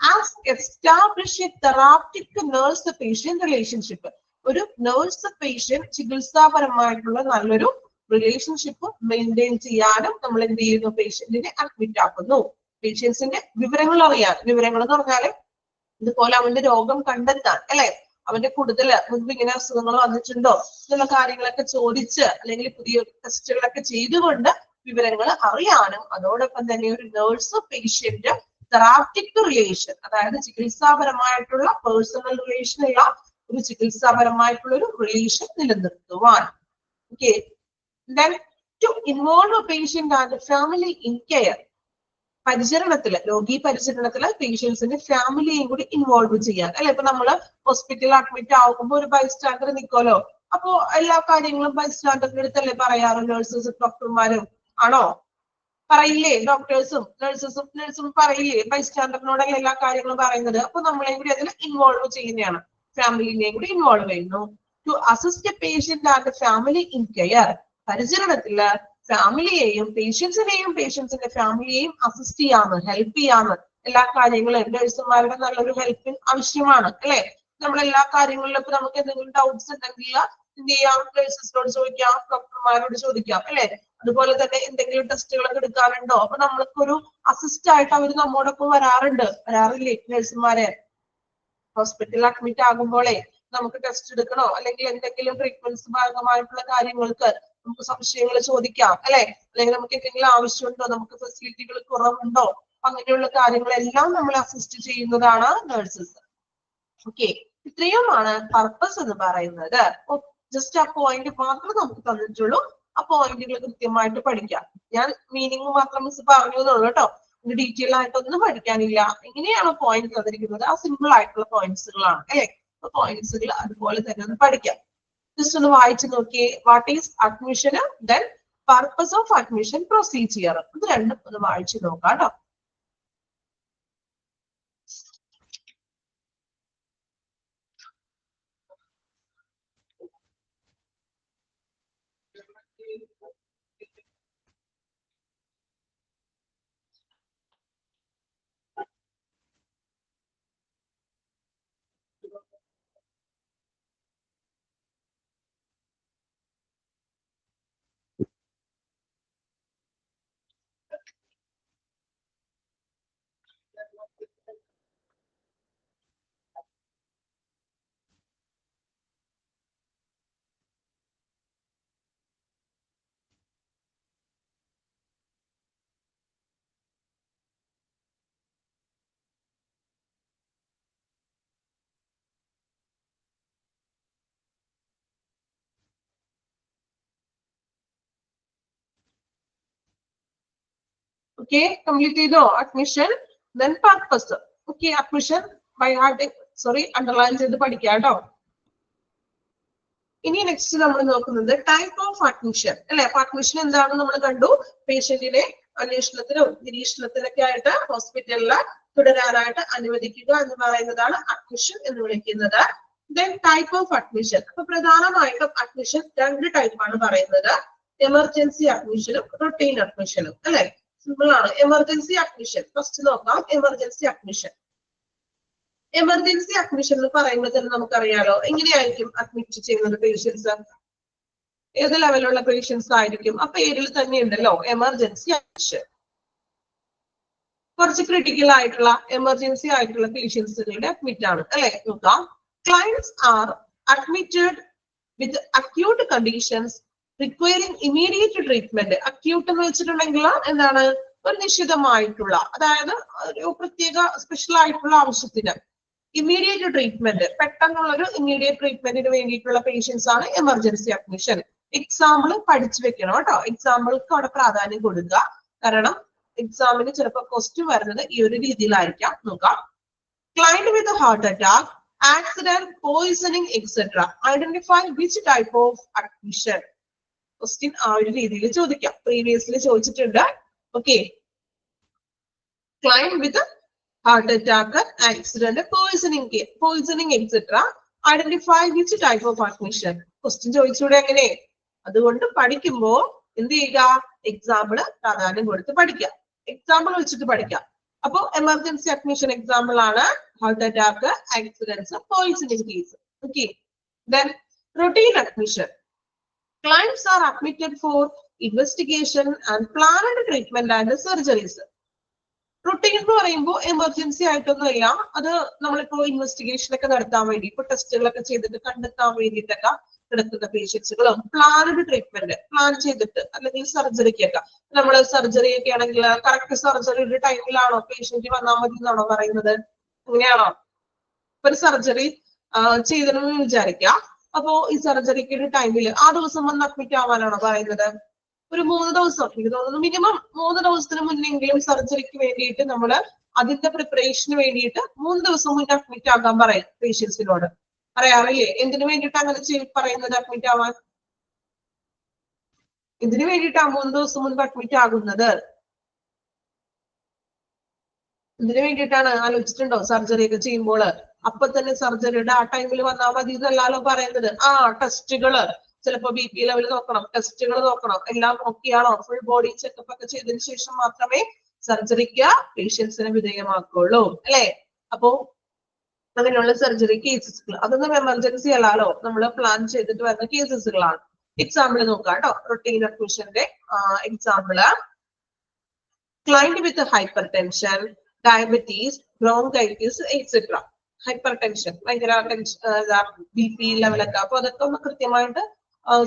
as establish A therapeutic nurse patient relationship, ഒരു നഴ്സ് പേഷ്യന്റ് ചികിത്സാപരമായിട്ടുള്ള നല്ലൊരു റിലേഷൻഷിപ്പ് മെയിൻറ്റെയിൻ ചെയ്യാനും നമ്മൾ എന്ത് ചെയ്യുന്നു? പേഷ്യന്റിനെ അഡ്മിറ്റ് ആക്കുന്നു. പേഷ്യൻസിന്റെ വിവരങ്ങൾ അറിയാൻ, വിവരങ്ങൾ എന്ന് പറഞ്ഞാല് ഇതുപോലെ അവന്റെ രോഗം കണ്ടെത്താൻ, അല്ലെ, അവന്റെ കൂടുതൽ മുൻപ് ഇങ്ങനെ അസുഖങ്ങൾ വന്നിട്ടുണ്ടോ എന്നുള്ള കാര്യങ്ങളൊക്കെ ചോദിച്ച് അല്ലെങ്കിൽ പുതിയ ടെസ്റ്റുകളൊക്കെ ചെയ്തുകൊണ്ട് വിവരങ്ങൾ അറിയാനും, അതോടൊപ്പം തന്നെ ഒരു നഴ്സ് പേഷ്യന്റ് തെറാപ്റ്റിക് റിലേഷൻ, അതായത് ചികിത്സാപരമായിട്ടുള്ള പേഴ്സണൽ റിലേഷൻ ഉള്ള ഒരു ചികിത്സാപരമായിട്ടുള്ള ഒരു റിലേഷൻ നിലനിർത്തുവാൻ. Okay, then to involve a patient and the family in care, പരിചരണത്തില്, രോഗി പരിചരണത്തില് പേഷ്യൻസിന്റെ ഫാമിലിയെയും കൂടി ഇൻവോൾവ് ചെയ്യാൻ, അല്ലെ. ഇപ്പൊ നമ്മള് ഹോസ്പിറ്റലിൽ അഡ്മിറ്റ് ആകുമ്പോൾ ഒരു ബൈസ്റ്റാൻഡർ നിൽക്കുമല്ലോ, അപ്പോ എല്ലാ കാര്യങ്ങളും ബൈസ്റ്റാൻഡറിന്റെ അടുത്തല്ലേ പറയാറ്? നഴ്സസും ഡോക്ടർമാരും ആണോ? പറയില്ലേ? ഡോക്ടേഴ്സും നഴ്സും പറയില്ലേ? ബൈസ്റ്റാൻഡറിനോടല്ലേ എല്ലാ കാര്യങ്ങളും പറയുന്നത്. അപ്പൊ നമ്മളെയും കൂടി അതിൽ ഇൻവോൾവ് ചെയ്യുന്നതാണ്, ഫാമിലിനെയും കൂടി ഇൻവോൾവ് ചെയ്യുന്നു. To assist a patient and family in care, പരിചരണത്തില് ഫാമിലിയെയും പേഷ്യൻസിന്റെ ഫാമിലിയെയും അസിസ്റ്റ് ചെയ്യാന്ന്, ഹെൽപ്പ് ചെയ്യാന്ന്, എല്ലാ കാര്യങ്ങളും നഴ്സുമാരുടെ നല്ലൊരു ഹെൽപ്പിംഗ് ആവശ്യമാണ്, അല്ലെ. നമ്മളെല്ലാ കാര്യങ്ങളിലും ഇപ്പൊ നമുക്ക് എന്തെങ്കിലും ഡൗട്ട്സ് ഉണ്ടെങ്കിൽ എന്ത് ചെയ്യാം? നഴ്സസിനോട് ചോദിക്കാം, ഡോക്ടർമാരോട് ചോദിക്കാം, അല്ലെ. അതുപോലെ തന്നെ എന്തെങ്കിലും ടെസ്റ്റുകളൊക്കെ എടുക്കാനുണ്ടോ, അപ്പൊ നമ്മൾക്കൊരു അസിസ്റ്റ് ആയിട്ട് അവർ നമ്മോടൊപ്പം വരാറില്ലേ നഴ്സുമാരെ? ഹോസ്പിറ്റലിൽ അഡ്മിറ്റ് ആകുമ്പോഴേ നമുക്ക് ടെസ്റ്റ് എടുക്കണോ അല്ലെങ്കിൽ എന്തെങ്കിലും ട്രീറ്റ്മെന്റ്സ് ഭാഗമായിട്ടുള്ള കാര്യങ്ങൾക്ക് നമുക്ക് സംശയങ്ങൾ ചോദിക്കാം, അല്ലെ. അല്ലെങ്കിൽ നമുക്ക് എന്തെങ്കിലും ആവശ്യമുണ്ടോ, നമുക്ക് ഫെസിലിറ്റികൾ കുറവുണ്ടോ, അങ്ങനെയുള്ള കാര്യങ്ങളെല്ലാം നമ്മൾ അസിസ്റ്റ് ചെയ്യുന്നതാണ് നഴ്സസ്. ഓക്കെ, ഇത്രയുമാണ് പർപ്പസ് എന്ന് പറയുന്നത്. ജസ്റ്റ് ആ പോയിന്റ് മാത്രമേ നമുക്ക് തന്നിട്ടുള്ളൂ. ആ പോയിന്റുകൾ കൃത്യമായിട്ട് പഠിക്കാം. ഞാൻ മീനിങ് മാത്രം മിസ് പറഞ്ഞു എന്നുള്ളൂ കേട്ടോ. ഡീറ്റെയിൽ ആയിട്ടൊന്നും പഠിക്കാനില്ല. എങ്ങനെയാണ് പോയിന്റ് തന്നിരിക്കുന്നത്? ആ സിമ്പിൾ ആയിട്ടുള്ള പോയിന്റ്സുകളാണ്, അല്ലെ. പോയിന്റ്സുകൾ അതുപോലെ തന്നെ ഒന്ന് പഠിക്കാം. ജസ്റ്റ് ഒന്ന് വായിച്ചു നോക്കിയേ. What is admission, then purpose of admission, procedure, ഇത് രണ്ടും ഒന്ന് വായിച്ചു നോക്കാം കേട്ടോ. ഓക്കെ, കംപ്ലീറ്റ് ചെയ്തോ? Admission, then purpose. Okay, admission by heart, underline ചെയ്ത് പഠിക്കാം കേട്ടോ. ഇനി നെക്സ്റ്റ് നമ്മൾ നോക്കുന്നത് ടൈപ്പ് ഓഫ് അഡ്മിഷൻ, അല്ലെ. അപ്പൊ അഡ്മിഷൻ എന്താണെന്ന് നമ്മൾ കണ്ടു. പേഷ്യന്റിനെ അന്വേഷണത്തിനും നിരീക്ഷണത്തിനൊക്കെ ആയിട്ട് ഹോസ്പിറ്റലിൽ തുടരാനായിട്ട് അനുവദിക്കുക എന്ന് പറയുന്നതാണ് അഡ്മിഷൻ എന്ന് വിളിക്കുന്നത്. ദെൻ ടൈപ്പ് ഓഫ് അഡ്മിഷൻ, അപ്പൊ പ്രധാനമായിട്ടും അഡ്മിഷൻ രണ്ട് ടൈപ്പാണ് പറയുന്നത്. എമർജൻസി അഡ്മിഷനും റൊട്ടീൻ അഡ്മിഷനും, അല്ലെ. സിമ്പിൾ ആണ്. എമർജൻസി അഡ്മിഷൻ ഫസ്റ്റ് നോക്കാം. എമർജൻസി അഡ്മിഷൻ എന്ന് പറയുമ്പോൾ തന്നെ നമുക്കറിയാലോ എങ്ങനെയായിരിക്കും അഡ്മിറ്റ് ചെയ്യുന്നത് പേഷ്യൻസ്, ഏത് ലെവലുള്ള പേഷ്യൻസ് ആയിരിക്കും. ആ പേരിൽ തന്നെ ഉണ്ടല്ലോ എമർജൻസി അഡ്മിഷൻ. കുറച്ച് ക്രിട്ടിക്കൽ ആയിട്ടുള്ള എമർജൻസി ആയിട്ടുള്ള പേഷ്യൻസുകളുടെ അഡ്മിറ്റ് ആണ്, അല്ലെ. നോക്കാം. Clients are admitted with acute conditions requiring immediate treatment. Acute എന്ന് വെച്ചിട്ടുണ്ടെങ്കിൽ എന്താണ്? ഒരു നിശ്ചിതമായിട്ടുള്ള, അതായത് ഒരു പ്രത്യേക സ്പെഷ്യൽ ആയിട്ടുള്ള ആവശ്യത്തിന് ഇമ്മീഡിയറ്റ് ട്രീറ്റ്മെന്റ്, പെട്ടെന്നുള്ള ഒരു ഇമ്മീഡിയറ്റ് ട്രീറ്റ്മെന്റിന് വേണ്ടിയിട്ടുള്ള പേഷ്യൻസ് ആണ് എമർജൻസി അഡ്മിഷൻ. എക്സാമ്പിൾ പഠിച്ചു വെക്കണം കേട്ടോ. എക്സാമ്പിൾക്ക് അവിടെ പ്രാധാന്യം കൊടുക്കുക. കാരണം എക്സാമിന് ചിലപ്പോൾ ക്വസ്റ്റ്യൻ വരുന്നത് ഈ ഒരു രീതിയിലായിരിക്കാം. നോക്കാം. Client with a heart attack, accident, poisoning, etc. Identify which type of admission. Question ആ ഒരു രീതിയിൽ ചോദിക്കാം. Previously ചോദിച്ചിട്ടുണ്ട്. Okay. Client with a heart attack, accident, poisoning, etc. Identify which type of admission. Question ചോദിച്ചൂടെ എങ്ങനെ? അതുകൊണ്ട് പഠിക്കുമ്പോൾ എന്ത് ചെയ്യുക? എക്സാമ്പിൾ പ്രാധാന്യം കൊടുത്ത് പഠിക്കാം. എക്സാമ്പിൾ വെച്ചിട്ട് പഠിക്കാം. അപ്പൊ എമർജൻസി അഡ്മിഷൻ എക്സാമ്പിൾ ആണ് heart attack, accidents, poisoning case. Okay. Then routine admission. Clients are admitted for investigation and planned treatment and surgeries. Routine എന്ന് പറയുമ്പോൾ എമർജൻസി ആയിട്ടൊന്നുമില്ല. അത് നമ്മളിപ്പോ ഇൻവെസ്റ്റിഗേഷൻ ഒക്കെ നടത്താൻ വേണ്ടി ഇപ്പൊ ടെസ്റ്റുകളൊക്കെ ചെയ്തിട്ട് കണ്ടെത്താൻ വേണ്ടിയിട്ടൊക്കെ കിടക്കുന്ന പേഷ്യൻസുകളും പ്ലാനഡ് ട്രീറ്റ്മെന്റ് പ്ലാൻ ചെയ്തിട്ട് അല്ലെങ്കിൽ സർജറിക്കൊക്കെ നമ്മൾ സർജറി ഒക്കെ ആണെങ്കിൽ കറക്റ്റ് സർജറിയുടെ ടൈമിലാണോ പേഷ്യന്റ് വന്നാൽ മതി എന്നാണോ പറയുന്നത്? അങ്ങനെയാണോ? ഒരു സർജറി ചെയ്തെന്ന് വിചാരിക്കാം. അപ്പോ ഈ സർജറിക്ക് ടൈമിൽ ആ ദിവസം വന്ന് അഡ്മിറ്റ് ആവാനാണോ പറയുന്നത്? ഒരു 3 ദിവസം, എനിക്ക് തോന്നുന്നു മിനിമം 3 ദിവസത്തിന് മുന്നെങ്കിലും സർജറിക്ക് വേണ്ടിയിട്ട് നമ്മൾ അതിന്റെ പ്രിപ്പറേഷന് വേണ്ടിയിട്ട് 3 ദിവസം മുന്നേ അഡ്മിറ്റ് ആകാൻ പറയാം പേഷ്യൻസിനോട്. പറയാറില്ലേ? എന്തിനു വേണ്ടിയിട്ട് അങ്ങനെ പറയുന്നത്? അഡ്മിറ്റ് ആവാൻ എന്തിനു വേണ്ടിയിട്ടാണ് 3 ദിവസം മുൻപ് അഡ്മിറ്റ് ആകുന്നത്? എന്തിനു വേണ്ടിയിട്ടാണ്? ആലോചിച്ചിട്ടുണ്ടോ? സർജറി ഒക്കെ ചെയ്യുമ്പോൾ അപ്പൊ തന്നെ സർജറിയുടെ ആ ടൈമിൽ വന്നാൽ മതി എന്നല്ലാലോ പറയുന്നത്. ടെസ്റ്റുകള് ചിലപ്പോ BP ലെവൽ നോക്കണം, ടെസ്റ്റുകൾ നോക്കണം, എല്ലാം നോക്കിയാണോ ഫുൾ ബോഡി ചെക്കപ്പ് ഒക്കെ ചെയ്തതിനു ശേഷം മാത്രമേ സർജറിക്ക് പേഷ്യൻസിനെ വിധേയമാക്കുള്ളൂ അല്ലെ? അപ്പോ അങ്ങനെയുള്ള സർജറി കേസസുകൾ അതൊന്നും എമർജൻസി അല്ലാലോ, നമ്മൾ പ്ലാൻ ചെയ്തിട്ട് വരുന്ന കേസസുകളാണ്. എക്സാമ്പിൾ നോക്കാം കേട്ടോ. റൊട്ടീൻ അഡ്മിഷന്റെ example client with hypertension, diabetes, bronchitis etcetera. Hypertension ഭയങ്കര BP ലെവലൊക്കെ, അപ്പൊ അതൊക്കെ ഒന്ന് കൃത്യമായിട്ട്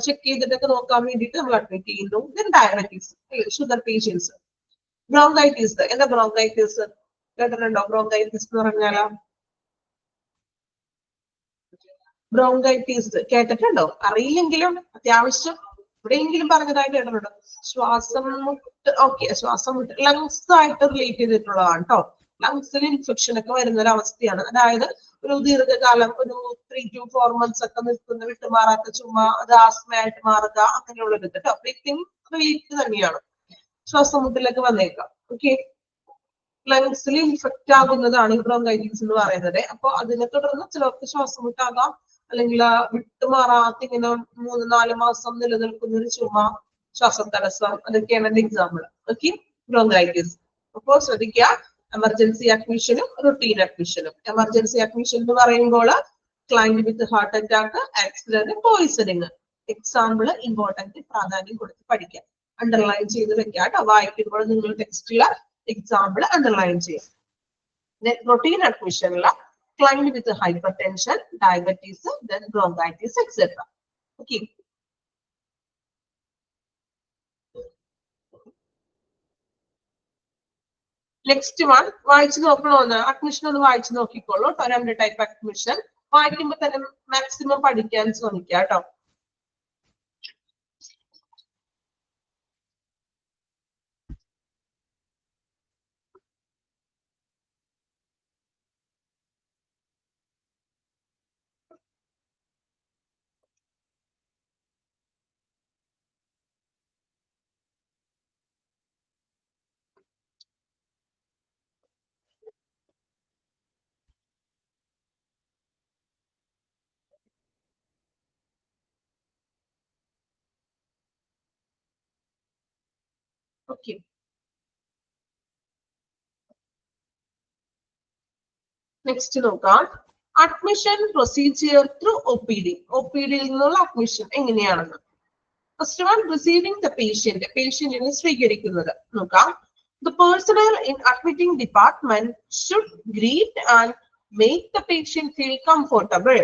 ചെക്ക് ചെയ്തിട്ടൊക്കെ നോക്കാൻ വേണ്ടിയിട്ട് നമ്മൾ അഡ്മിറ്റ് ചെയ്യുന്നു. Then diabetes, sugar patients. Bronchitis, എന്താ ബ്രോങ്കൈറ്റിസ് കേട്ടിട്ടുണ്ടോ? ബ്രോങ്കൈറ്റിസ് എന്ന് പറഞ്ഞാലോ, ബ്രോങ്കൈറ്റിസ് കേട്ടിട്ടുണ്ടോ? അറിയില്ലെങ്കിലും അത്യാവശ്യം എവിടെയെങ്കിലും പറഞ്ഞതായിട്ട് കേട്ടിട്ടുണ്ടോ? ശ്വാസം മുട്ട്. ഓക്കെ, ശ്വാസം മുട്ട് ലങ്സ് ആയിട്ട് റിലേറ്റ് ചെയ്തിട്ടുള്ളതാണ് കേട്ടോ. ലങ്സിൽ ഇൻഫെക്ഷൻ ഒക്കെ വരുന്ന ഒരു അവസ്ഥയാണ്. അതായത് ഒരു ദീർഘകാലം ഒരു 3 to 4 months ഒക്കെ നിൽക്കുന്ന വിട്ടുമാറാത്ത ചുമ, അത് ആസ്മയായിട്ട് മാറുക, അങ്ങനെയുള്ളത് കേട്ടോ. ബ്രീത്തിങ് റിലേറ്റ് തന്നെയാണ്. ശ്വാസം മുട്ടിലൊക്കെ വന്നേക്കാം. ഓക്കെ, ലങ്സിൽ ഇൻഫെക്റ്റ് ആകുന്നതാണ് ഈ ബ്രോങ്കൈറ്റിസ് എന്ന് പറയുന്നത്. അപ്പൊ അതിനെ തുടർന്ന് ചിലർക്ക് ശ്വാസം മുട്ടാകാം, അല്ലെങ്കിൽ വിട്ടുമാറാത്ത ഇങ്ങനെ 3-4 മാസം നിലനിൽക്കുന്ന ഒരു ചുമ, ശ്വാസം തടസ്സം, അതൊക്കെയാണ് എന്റെ എക്സാമ്പിൾ. Okay, bronchitis. അപ്പോ ശ്രദ്ധിക്കുക, എമർജൻസി അഡ്മിഷനും റൊട്ടീൻ അഡ്മിഷനും. എമർജൻസി അഡ്മിഷൻ എന്ന് പറയുമ്പോൾ client with heart attack, accident, poisoning. Example important, പ്രാധാന്യം കൊടുത്ത് പഠിക്കാം. അണ്ടർലൈൻ ചെയ്ത് വെക്കാം കേട്ടോ. വായിക്കുമ്പോൾ നിങ്ങൾ ടെക്സ്റ്റില് എക്സാമ്പിൾ അണ്ടർലൈൻ ചെയ്യാം. റൊട്ടീൻ അഡ്മിഷനില് client with hypertension, diabetes, then bronchitis etcetera. Okay, next one വായിച്ചു നോക്കണോന്ന്, അഡ്മിഷൻ ഒന്ന് വായിച്ചു നോക്കിക്കോളൂ. 2 ടൈപ്പ് അഡ്മിഷൻ വായിക്കുമ്പോൾ തന്നെ മാക്സിമം പഠിക്കാൻ ശ്രമിക്കുക കേട്ടോ. ഓക്കെ, നെക്സ്റ്റ് നോക്കാം. Admission procedure through OPD. OPD-യിൽ നിന്നുള്ള അഡ്മിഷൻ എങ്ങനെയാണെന്ന്. First one, receiving the patient. പേഷ്യന്റിനെ സ്വീകരിക്കുന്നത് നോക്കാം. The personnel in admitting department should greet and make the patient feel comfortable.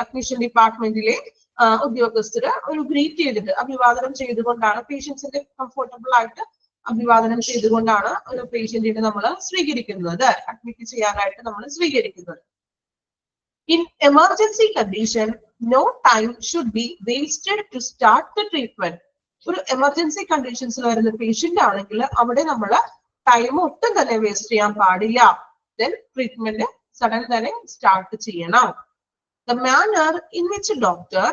Admission ഡിപ്പാർട്ട്മെന്റിലെ ഉദ്യോഗസ്ഥര് ഒരു ഗ്രീറ്റ് ചെയ്തിട്ട് അഭിവാദനം ചെയ്തുകൊണ്ടാണ്, പേഷ്യൻസിന്റെ കംഫർട്ടബിൾ ആയിട്ട് അഭിവാദനം ചെയ്തുകൊണ്ടാണ് ഒരു പേഷ്യന്റിനെ നമ്മൾ സ്വീകരിക്കുന്നത്, അഡ്മിറ്റ് ചെയ്യാനായിട്ട് നമ്മൾ സ്വീകരിക്കുന്നത്. In emergency condition, no time should be wasted to start the treatment. ഒരു എമർജൻസി കണ്ടീഷൻസിൽ വരുന്ന പേഷ്യന്റ് ആണെങ്കിൽ അവിടെ നമ്മൾ ടൈം ഒട്ടും തന്നെ വേസ്റ്റ് ചെയ്യാൻ പാടില്ല. ദെൻ ട്രീറ്റ്മെന്റ് സഡൻ തന്നെ സ്റ്റാർട്ട് ചെയ്യണം. The manner in which a doctor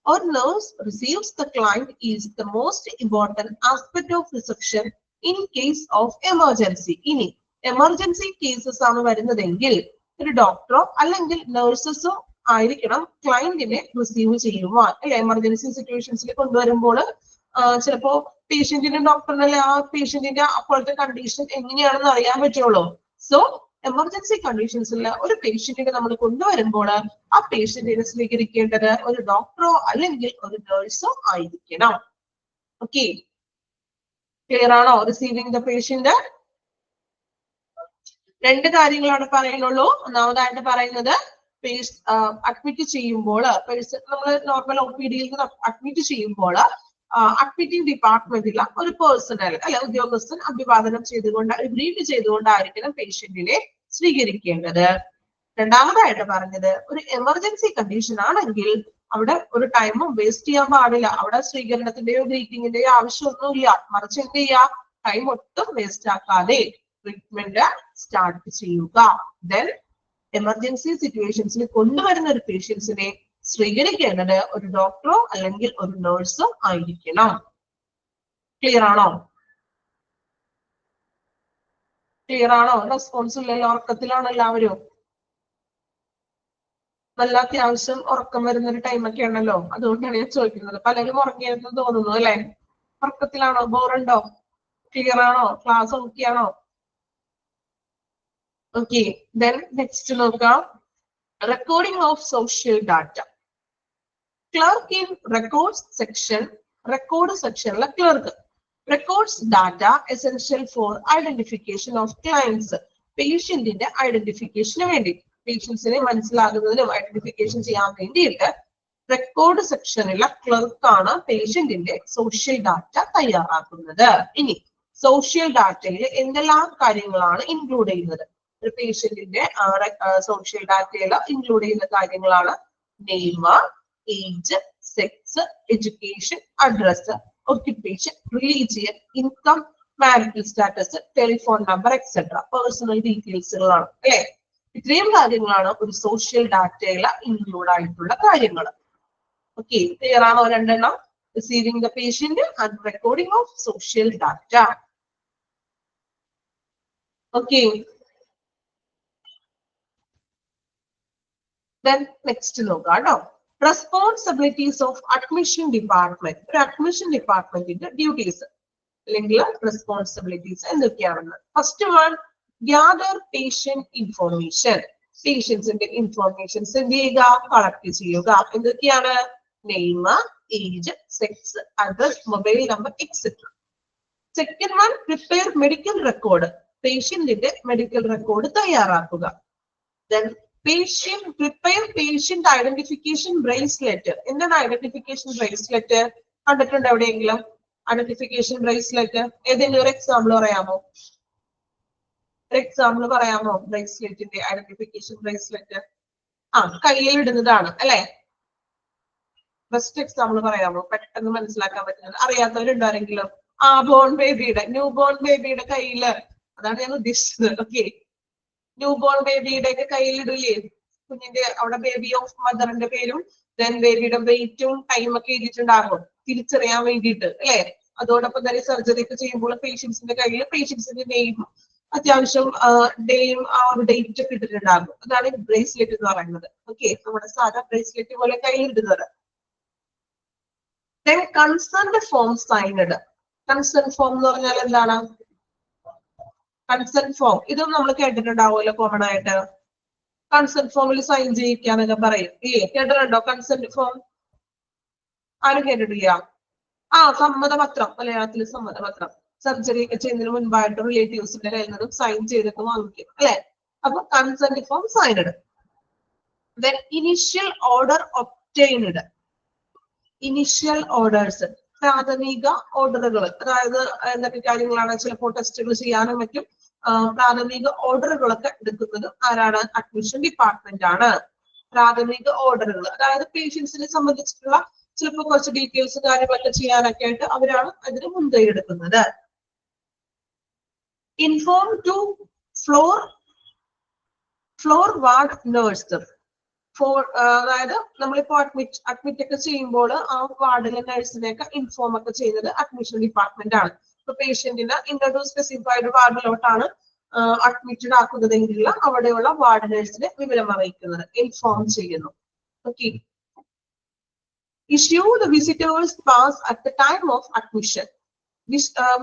or nurse receives the client is the most important aspect of reception in case of emergency. ഇനി എമർജൻസി കേസസ് ആണ് വരുന്നതെങ്കിൽ ഒരു ഡോക്ടറോ അല്ലെങ്കിൽ നഴ്സസോ ആയിരിക്കണം ക്ലയന്റിനെ റിസീവ് ചെയ്യുവാൻ. അല്ലെ, എമർജൻസി സിറ്റുവേഷൻസിൽ കൊണ്ടുവരുമ്പോൾ ചിലപ്പോ പേഷ്യന്റിന്റെ ഡോക്ടറിനല്ലേ ആ പേഷ്യന്റിന്റെ അപ്പോഴത്തെ കണ്ടീഷൻ എങ്ങനെയാണെന്ന് അറിയാൻ പറ്റുള്ളൂ. സോ എമർജൻസി കണ്ടീഷൻസിൽ ഒരു പേഷ്യന്റിനെ നമ്മൾ കൊണ്ടുവരുമ്പോൾ ആ പേഷ്യന്റിനെ സ്വീകരിക്കേണ്ടത് ഒരു ഡോക്ടറോ അല്ലെങ്കിൽ ഒരു നഴ്സോ ആയിരിക്കണം. ഓക്കെ, ക്ലിയർ ആണോ? റിസീവിംഗ് ദ പേഷ്യന്റ് രണ്ട് കാര്യങ്ങളാണ് പറയുന്നുള്ളൂ. ഒന്നാമതായിട്ട് പറയുന്നത് അഡ്മിറ്റ് ചെയ്യുമ്പോൾ നമ്മൾ നോർമൽ ഒ പി ഡിയിൽ നിന്ന് അഡ്മിറ്റ് ചെയ്യുമ്പോൾ അഡ്മിറ്റിംഗ് ഡിപ്പാർട്ട്മെന്റിലെ ഒരു പേഴ്സണൽ അല്ലെ ഉദ്യോഗസ്ഥൻ അഭിവാദനം ചെയ്തുകൊണ്ട് ഗ്രീറ്റ് ചെയ്തുകൊണ്ടായിരിക്കണം പേഷ്യന്റിനെ സ്വീകരിക്കേണ്ടത്. രണ്ടാമതായിട്ട് പറഞ്ഞത് ഒരു എമർജൻസി കണ്ടീഷൻ ആണെങ്കിൽ അവിടെ ഒരു ടൈമും വേസ്റ്റ് ചെയ്യാൻ പാടില്ല. അവിടെ സ്വീകരണത്തിന്റെയോ ഗ്രീറ്റിംഗിന്റെയോ ആവശ്യമൊന്നുമില്ല. മറിച്ച് എന്ത് ചെയ്യുക, ടൈം ഒട്ടും വേസ്റ്റ് ആക്കാതെ ട്രീറ്റ്മെന്റ് സ്റ്റാർട്ട് ചെയ്യുക. ദെൻ എമർജൻസി സിറ്റുവേഷൻസിൽ കൊണ്ടുവരുന്ന ഒരു പേഷ്യൻസിനെ സ്വീകരിക്കേണ്ടത് ഒരു ഡോക്ടറോ അല്ലെങ്കിൽ ഒരു നഴ്സോ ആയിരിക്കണം. ക്ലിയർ ആണോ? ക്ലിയർ ആണോ? റെസ്പോൺസ് ഇല്ലല്ലോ, ഉറക്കത്തിലാണ് എല്ലാവരും. നല്ല അത്യാവശ്യം ഉറക്കം വരുന്ന ഒരു ടൈമൊക്കെ ആണല്ലോ, അതുകൊണ്ടാണ് ഞാൻ ചോദിക്കുന്നത്. പലരും ഉറങ്ങിയെന്ന് തോന്നുന്നു അല്ലെ? ഉറക്കത്തിലാണോ? ബോറുണ്ടോ? ക്ലിയർ ആണോ? ക്ലാസ് ഓക്കെ ആണോ? ഓക്കെ, ദെൻ നെക്സ്റ്റ് നോക്കാം. Recording of social data. Clerk in records section, record sectionലെ clerk records data essential for identification of clients. പേഷ്യന്റിന്റെ ഐഡന്റിഫിക്കേഷന് വേണ്ടി, പേഷ്യൻസിനെ മനസ്സിലാകുന്നതിനും ഐഡന്റിഫിക്കേഷൻ ചെയ്യാൻ വേണ്ടിയിട്ട് റെക്കോർഡ് സെക്ഷനിലെ ക്ലർക്കാണ് പേഷ്യന്റിന്റെ സോഷ്യൽ ഡാറ്റ തയ്യാറാക്കുന്നത്. ഇനി സോഷ്യൽ ഡാറ്റയിൽ എന്തെല്ലാം കാര്യങ്ങളാണ് ഇൻക്ലൂഡ് ചെയ്യുന്നത്? ഒരു പേഷ്യന്റിന്റെ സോഷ്യൽ ഡാറ്റയിൽ ഇൻക്ലൂഡ് ചെയ്യുന്ന കാര്യങ്ങളാണ് name, age, sex, education, address, occupation, religion, income, marital status, telephone number etcetera. Personal ഡീറ്റെയിൽസുകളാണ് അല്ലെ. ഇത്രയും കാര്യങ്ങളാണ് ഒരു സോഷ്യൽ ഡാറ്റയിൽ ഇൻക്ലൂഡ് ആയിട്ടുള്ള കാര്യങ്ങൾ. ഓക്കെ, ക്ലിയർ ആണോ? രണ്ടെണ്ണം, receiving the patient and recording of social data. Okay, then next നോക്കാം കേട്ടോ. Responsibilities of admission department. ഒരു അഡ്മിഷൻ ഡിപ്പാർട്ട്മെന്റിന്റെ ഡ്യൂട്ടീസ് അല്ലെങ്കിൽ റെസ്പോൺസിബിലിറ്റീസ് എന്തൊക്കെയാണെന്ന്. First one, gather patient information. പേഷ്യൻസിന്റെ ഇൻഫോർമേഷൻസ് എന്ത് ചെയ്യുക? കളക്ട് ചെയ്യുക. എന്തൊക്കെയാണ്? Name, age, sex, address, mobile number etcetera. Second one, prepare medical record. പേഷ്യന്റിന്റെ മെഡിക്കൽ റെക്കോർഡ് തയ്യാറാക്കുക. Then prepare patient identification bracelet. എന്താണ് ഐഡന്റിഫിക്കേഷൻ ബ്രേസ്ലെറ്റ്? കണ്ടിട്ടുണ്ട് എവിടെയെങ്കിലും ഐഡന്റിഫിക്കേഷൻ ബ്രേസ്ലെറ്റ്? ഏതെങ്കിലും ഒരു എക്സാമ്പിൾ പറയാമോ? ഒരു എക്സാമ്പിൾ പറയാമോ ബ്രേസ്ലെറ്റിന്റെ? ഐഡന്റിഫിക്കേഷൻ ബ്രേസ്ലെറ്റ് കയ്യിൽ ഇടുന്നതാണ് അല്ലെ? ബെസ്റ്റ് എക്സാമ്പിൾ പറയാമോ? പെട്ടെന്ന് മനസ്സിലാക്കാൻ പറ്റുന്നത്. അറിയാത്തവരുണ്ടാരെങ്കിലും? ബോൺ ബേബിയുടെ, ന്യൂ ബോൺ ബേബിയുടെ കയ്യില്, അതാണ് ഞാൻ ഉദ്ദേശിച്ചത്. ഓക്കെ, ന്യൂ ബോൺ ബേബിയുടെ ഒക്കെ കയ്യിലിടില്ലേ? കുഞ്ഞിന്റെ അവിടെ ബേബി ഓഫ് മദറിന്റെ പേരും ദെൻ ബേബിയുടെ വെയിറ്റും ടൈം ഒക്കെ എഴുതിയിട്ടുണ്ടാകും തിരിച്ചറിയാൻ വേണ്ടിയിട്ട് അല്ലെ? അതോടൊപ്പം തന്നെ സർജറി ഒക്കെ ചെയ്യുമ്പോൾ പേഷ്യൻസിന്റെ കയ്യിൽ പേഷ്യൻസിന്റെ നെയിം, അത്യാവശ്യം ഡേയും ആ ഒരു ഡേറ്റ് ഒക്കെ ഇട്ടിട്ടുണ്ടാകും. അതാണ് ബ്രേസ്ലെറ്റ് എന്ന് പറയുന്നത്. ഓക്കെ, നമ്മുടെ സാധാ ബ്രേസ്ലെറ്റ് പോലെ കയ്യിലിടുന്നത്. Then concerned form signed. Concern form എന്ന് പറഞ്ഞാൽ എന്താണ്? കൺസെന്റ് ഫോം ഇതും നമ്മൾ കേട്ടിട്ടുണ്ടാവുമല്ലോ കോമൺ ആയിട്ട്. കൺസെന്റ് ഫോമിൽ സൈൻ ചെയ്യിക്കാന്നൊക്കെ പറയും ഇല്ലേ? കേട്ടിട്ടുണ്ടോ കൺസെന്റ് ഫോം? ആരും കേട്ടിട്ടില്ല? സമ്മതപത്രം, മലയാളത്തിൽ സമ്മതപത്രം. സർജറി ഒക്കെ ചെയ്യുന്നതിന് മുൻപായിട്ട് റിലേറ്റീവ്സിന്റെ കയ്യിൽ നിന്നും സൈൻ ചെയ്തൊക്കെ വാങ്ങിക്കും അല്ലെ? അപ്പൊ consent form signed. Then initial order obtained. Initial orders, പ്രാഥമിക ഓർഡറുകൾ, അതായത് എന്തൊക്കെ കാര്യങ്ങളാണ്? ചിലപ്പോൾ ടെസ്റ്റുകൾ ചെയ്യാനും മറ്റും പ്രാഥമിക ഓർഡറുകളൊക്കെ എടുക്കുന്നത് ആരാണ്? അഡ്മിഷൻ ഡിപ്പാർട്ട്മെന്റ് ആണ്. പ്രാഥമിക ഓർഡറുകൾ അതായത് പേഷ്യൻസിനെ സംബന്ധിച്ചിട്ടുള്ള ചിലപ്പോൾ കുറച്ച് ഡീറ്റെയിൽസ് കാര്യങ്ങളൊക്കെ ചെയ്യാനൊക്കെ ആയിട്ട് അവരാണ് അതിന് മുൻകൈ എടുക്കുന്നത്. Inform to floor floor ward nurse അതായത് നമ്മളിപ്പോ അഡ്മിറ്റ് ഒക്കെ ചെയ്യുമ്പോൾ ആ വാർഡിലെ നഴ്സിനെയൊക്കെ ഇൻഫോം ഒക്കെ ചെയ്യുന്നത് അഡ്മിഷൻ ഡിപ്പാർട്ട്മെന്റ് ആണ്. ഇപ്പൊ പേഷ്യന്റിന് ഇന്നൊരു സ്പെസിഫൈഡ് വാർഡിലോട്ടാണ് അഡ്മിറ്റഡ് ആക്കുന്നതെങ്കിൽ അവിടെയുള്ള വാർഡ് നഴ്സിനെ വിവരം അറിയിക്കുന്നത്, ഇൻഫോം ചെയ്യുന്നു. Okay. Issue the visitors pass at the time of admission.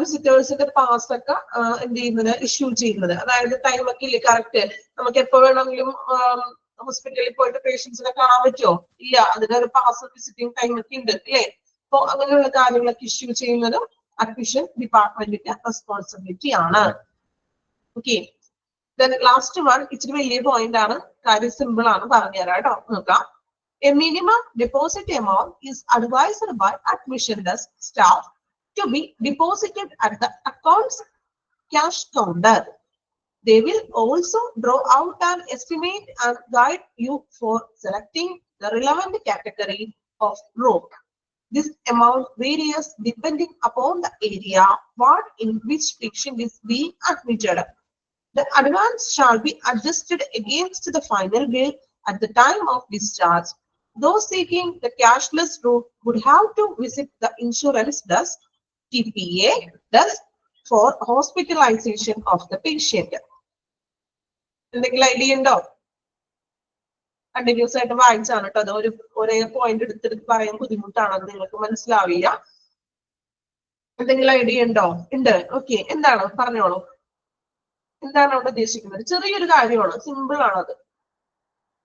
വിസിറ്റേഴ്സിന്റെ പാസ് ഒക്കെ എന്ത് ചെയ്യുന്നത്, ഇഷ്യൂ ചെയ്യുന്നത്. അതായത് ടൈം ഒക്കെ ഇല്ലേ കറക്റ്റ്, നമുക്ക് എപ്പോ വേണമെങ്കിലും ഹോസ്പിറ്റലിൽ പോയിട്ട് പേഷ്യൻസിനെ കാണാൻ പറ്റുമോ? ഇല്ല, അതിനൊരു പാസ് വിസിറ്റിംഗ് ടൈം ഒക്കെ ഉണ്ട് അല്ലേ? അപ്പൊ അങ്ങനെയുള്ള കാര്യങ്ങളൊക്കെ ഇഷ്യൂ ചെയ്യുന്നത് അഡ്മിഷൻ ഡിപ്പാർട്ട്മെന്റിന്റെ റെസ്പോൺസിബിലിറ്റി ആണ്. ഓക്കെ. ദെൻ ലാസ്റ്റ് വൺ ഇച്ചിരി വലിയ പോയിന്റ് ആണ്, കാര്യം സിമ്പിൾ ആണ്, പറഞ്ഞുതരാം കേട്ടോ. നോക്കാം. A minimum deposit amount is advised by admission desk staff to be deposited at the account's cash counter. They will also draw out an estimate and guide you for selecting the relevant category of room. This amount varies depending upon the area ward in which patient is being admitted. The advance shall be adjusted against the final bill at the time of discharge. Those seeking the cashless route would have to visit the insurance desk, TPA desk, for hospitalization of the patient. എന്തെങ്കിലും idea ഉണ്ടോ? Continuous ആയിട്ട് വായിച്ചാണ് കേട്ടോ. അത് ഒരേ point എടുത്തെടുത്ത് പറയാൻ ബുദ്ധിമുട്ടാണെന്ന് നിങ്ങൾക്ക് മനസ്സിലാവില്ല. എന്തെങ്കിലും ഐഡിയ ഉണ്ടോ? ഉണ്ട്. ഓക്കെ. എന്താണ് പറഞ്ഞോളൂ. എന്താണ് അവിടെ ഉദ്ദേശിക്കുന്നത്? ചെറിയൊരു കാര്യമാണ്, സിമ്പിൾ ആണത്.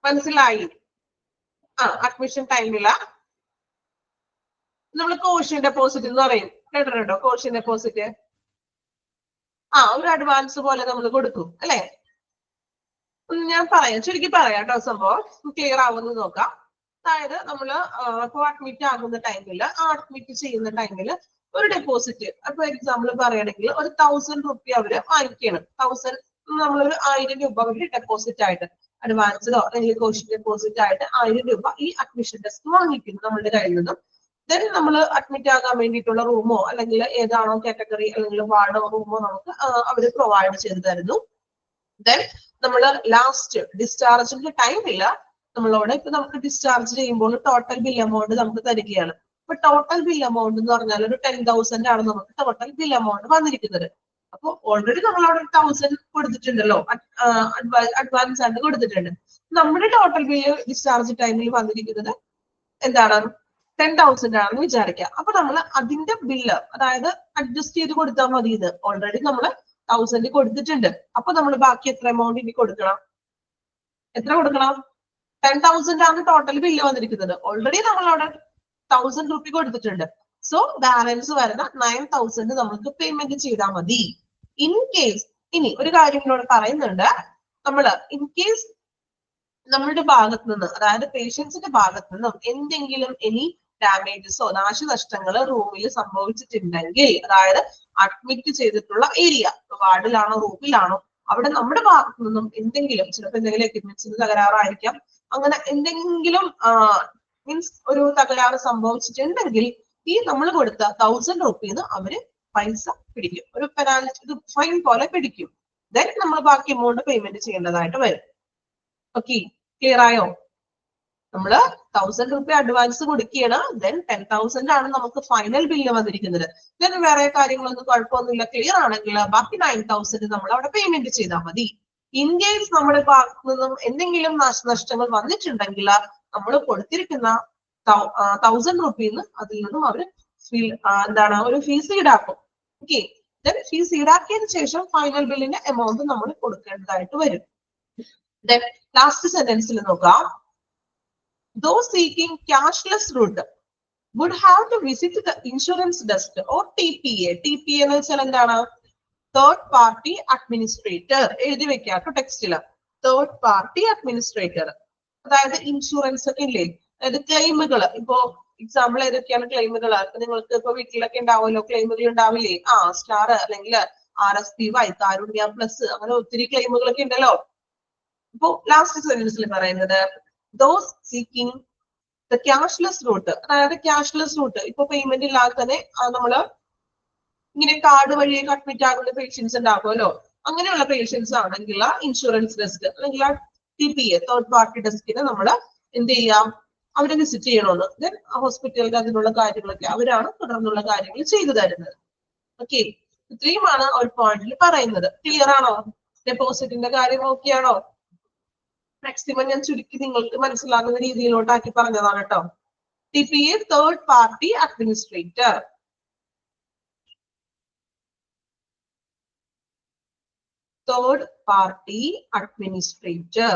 മനസ്സിലായി? അഡ്മിഷൻ ടൈമില്ല നമ്മൾ കോഷ്യൻ ഡെപ്പോസിറ്റ് എന്ന് പറയും, കേട്ടിട്ടുണ്ടോ? കോഷ്യൻ ഡെപ്പോസിറ്റ് ഒരു അഡ്വാൻസ് പോലെ നമ്മൾ കൊടുക്കും അല്ലെ? ഞാൻ പറയാം, ചുരുക്കി പറയാം കേട്ടോ. സംഭവം ക്ലിയർ ആവുമെന്ന് നോക്കാം. അതായത് നമ്മള് ഇപ്പൊ അഡ്മിറ്റ് ആകുന്ന ടൈമില്, അഡ്മിറ്റ് ചെയ്യുന്ന ടൈമില് ഒരു ഡെപ്പോസിറ്റ്, അപ്പൊ എക്സാമ്പിൾ പറയുകയാണെങ്കിൽ ഒരു 1000 രൂപ അവര് വാങ്ങിക്കണം. 1000 നമ്മളൊരു 1000 രൂപ അവര് ഡെപ്പോസിറ്റ് ആയിട്ട്, അഡ്വാൻസിലോ അല്ലെങ്കിൽ കോഷ്യൻ ഡെപ്പോസിറ്റ് ആയിട്ട് 1000 രൂപ ഈ അഡ്മിഷൻ ഡെസ്ക് വാങ്ങിക്കുന്നു നമ്മളുടെ കയ്യിൽ നിന്നും. ദെൻ നമ്മൾ അഡ്മിറ്റ് ആകാൻ വേണ്ടിയിട്ടുള്ള റൂമോ അല്ലെങ്കിൽ ഏതാണോ കാറ്റഗറി അല്ലെങ്കിൽ വാർഡോ റൂമോ നമുക്ക് അവര് പ്രൊവൈഡ് ചെയ്ത് തരുന്നു. ദെൻ നമ്മൾ ലാസ്റ്റ് ഡിസ്ചാർജിന്റെ ടൈമില്ല നമ്മളോട് ഇപ്പൊ നമുക്ക് ഡിസ്ചാർജ് ചെയ്യുമ്പോൾ ടോട്ടൽ ബിൽ എമൗണ്ട് നമുക്ക് തരികയാണ്. ഇപ്പൊ ടോട്ടൽ ബിൽ എമൗണ്ട് എന്ന് പറഞ്ഞാൽ ഒരു 10,000 ആണ് നമുക്ക് ടോട്ടൽ ബിൽ എമൗണ്ട് വന്നിരിക്കുന്നത്. അപ്പൊ ഓൾറെഡി നമ്മളവിടെ 1000 കൊടുത്തിട്ടുണ്ടല്ലോ, അഡ്വാൻസ് ആയിട്ട് കൊടുത്തിട്ടുണ്ട്. നമ്മുടെ ടോട്ടൽ ബില്ല് ഡിസ്ചാർജ് ടൈമിൽ വന്നിരിക്കുന്നത് എന്താണ്? 10,000 ആണെന്ന് വിചാരിക്കാം. അപ്പൊ നമ്മൾ അതിന്റെ ബില്ല്, അതായത് അഡ്ജസ്റ്റ് ചെയ്ത് കൊടുത്താൽ മതി. ഇത് ഓൾറെഡി നമ്മൾ 1000 കൊടുത്തിട്ടുണ്ട്. അപ്പൊ നമ്മൾ ബാക്കി എത്ര എമൗണ്ട് ഇനി കൊടുക്കണം? എത്ര കൊടുക്കണം? 10,000 ആണ് ടോട്ടൽ ബില്ല് വന്നിരിക്കുന്നത്. ഓൾറെഡി നമ്മൾ അവിടെ 1000 രൂപ കൊടുത്തിട്ടുണ്ട്. സോ ബാലൻസ് വരുന്ന 9,000 നമുക്ക് പേയ്മെന്റ് ചെയ്താൽ മതി. ഇൻ കേസ്, ഇനി ഒരു കാര്യം ഇവിടെ പറയുന്നുണ്ട്, നമ്മള് ഇൻ കേസ് നമ്മളുടെ ഭാഗത്ത് നിന്ന്, അതായത് പേഷ്യൻസിന്റെ ഭാഗത്ത് നിന്നും എന്തെങ്കിലും ഇനി ഡാമേജസോ നാശനഷ്ടങ്ങളോ റൂമിൽ സംഭവിച്ചിട്ടുണ്ടെങ്കിൽ, അതായത് അഡ്മിറ്റ് ചെയ്തിട്ടുള്ള ഏരിയ വാർഡിലാണോ റൂമിലാണോ അവിടെ നമ്മുടെ ഭാഗത്ത് നിന്നും എന്തെങ്കിലും, ചിലപ്പോൾ എന്തെങ്കിലും എക്യുപ്മെന്റ്സിന് തകരാറായിരിക്കാം, അങ്ങനെ എന്തെങ്കിലും മീൻസ് ഒരു തകരാറ് സംഭവിച്ചിട്ടുണ്ടെങ്കിൽ ഈ നമ്മൾ കൊടുത്ത 1000 രൂപയിൽ അവര് പൈസ പിടിക്കും, ഒരു പെനാൽറ്റി, ഇത് ഫൈൻ പോലെ പിടിക്കും. ദെൻ നമ്മൾ ബാക്കി എമൗണ്ട് പേയ്മെന്റ് ചെയ്യേണ്ടതായിട്ട് വരും. ഓക്കെ, ക്ലിയർ ആയോ? നമ്മള് 1000 രൂപ അഡ്വാൻസ് കൊടുക്കുകയാണ്. ദെൻ 10,000 ആണ് നമുക്ക് ഫൈനൽ ബില്ല് വന്നിരിക്കുന്നത്. ദെൻ വേറെ കാര്യങ്ങളൊന്നും കുഴപ്പമൊന്നുമില്ല, ക്ലിയർ ആണെങ്കിൽ ബാക്കി 9,000 നമ്മൾ അവിടെ പേയ്മെന്റ് ചെയ്താൽ മതി. ഇൻ കേസ് നമ്മുടെ ഭാഗത്ത് നിന്നും എന്തെങ്കിലും നാശനഷ്ടങ്ങൾ വന്നിട്ടുണ്ടെങ്കിൽ നമ്മൾ കൊടുത്തിരിക്കുന്ന 1000 രൂപയിൽ അതിൽ നിന്നും അവര് എന്താണ് ഒരു ഫീസ് ഈടാക്കും. ഓക്കെ, ദെൻ ഫീസ് ഈടാക്കിയതിനു ശേഷം ഫൈനൽ ബില്ലിന്റെ എമൗണ്ട് നമ്മൾ കൊടുക്കേണ്ടതായിട്ട് വരും. ദെൻ ലാസ്റ്റ് സെന്റൻസിൽ നോക്കാം. Those seeking cashless route would have to visit the insurance desk or TPA. TPA എന്ന് വെച്ചാൽ എന്താണ്? Third party administrator. എഴുതി വെക്കാം ടെക്സ്റ്റില്. തേർഡ് പാർട്ടി അഡ്മിനിസ്ട്രേറ്റർ, അതായത് ഇൻഷുറൻസ് ഒക്കെ ഇല്ലേ, അതായത് ക്ലെയിമുകൾ. ഇപ്പോ എക്സാമ്പിൾ ഏതൊക്കെയാണ് ക്ലെയിമുകൾ? നിങ്ങൾക്ക് ഇപ്പൊ വീട്ടിലൊക്കെ ഉണ്ടാവുമല്ലോ ക്ലെയിമുകൾ ഉണ്ടാവില്ലേ? സ്റ്റാർ അല്ലെങ്കിൽ RSPY, കാരുണ്യ പ്ലസ്, അങ്ങനെ ഒത്തിരി ക്ലെയിമുകളൊക്കെ ഉണ്ടല്ലോ. ഇപ്പോ ലാസ്റ്റ് സെന്റൻസിൽ പറയുന്നത് those seeking the cashless route, അതായത് ക്യാഷ്ലെസ് റൂട്ട്. ഇപ്പൊ പേയ്മെന്റ് ഇല്ലാതെ തന്നെ നമ്മള് ഇങ്ങനെ കാർഡ് വഴിയൊക്കെ അഡ്മിറ്റ് ആകുന്ന പേഷ്യൻസ് ഉണ്ടാകുമല്ലോ, അങ്ങനെയുള്ള പേഷ്യൻസ് ആണെങ്കിൽ ഇൻഷുറൻസ് ഡെസ്ക് അല്ലെങ്കിൽ TPA തേർഡ് പാർട്ടി ഡെസ്കിനെ നമ്മൾ എന്ത് ചെയ്യാം, അവരെ വിസിറ്റ് ചെയ്യണമെന്ന്. ദെൻ ഹോസ്പിറ്റലിൽ അതിനുള്ള കാര്യങ്ങളൊക്കെ അവരാണ് തുടർന്നുള്ള കാര്യങ്ങൾ ചെയ്തു തരുന്നത്. ഓക്കെ, ഇത്രയുമാണ് ഒരു പോയിന്റിൽ പറയുന്നത്. ക്ലിയർ ആണോ? ഡെപ്പോസിറ്റിന്റെ കാര്യം ഓക്കെയാണോ? മാക്സിമം ഞാൻ ചുരുക്കി നിങ്ങൾക്ക് മനസ്സിലാകുന്ന രീതിയിലോട്ടാക്കി പറഞ്ഞതാണ് കേട്ടോ. TPA third party administrator. Third party administrator.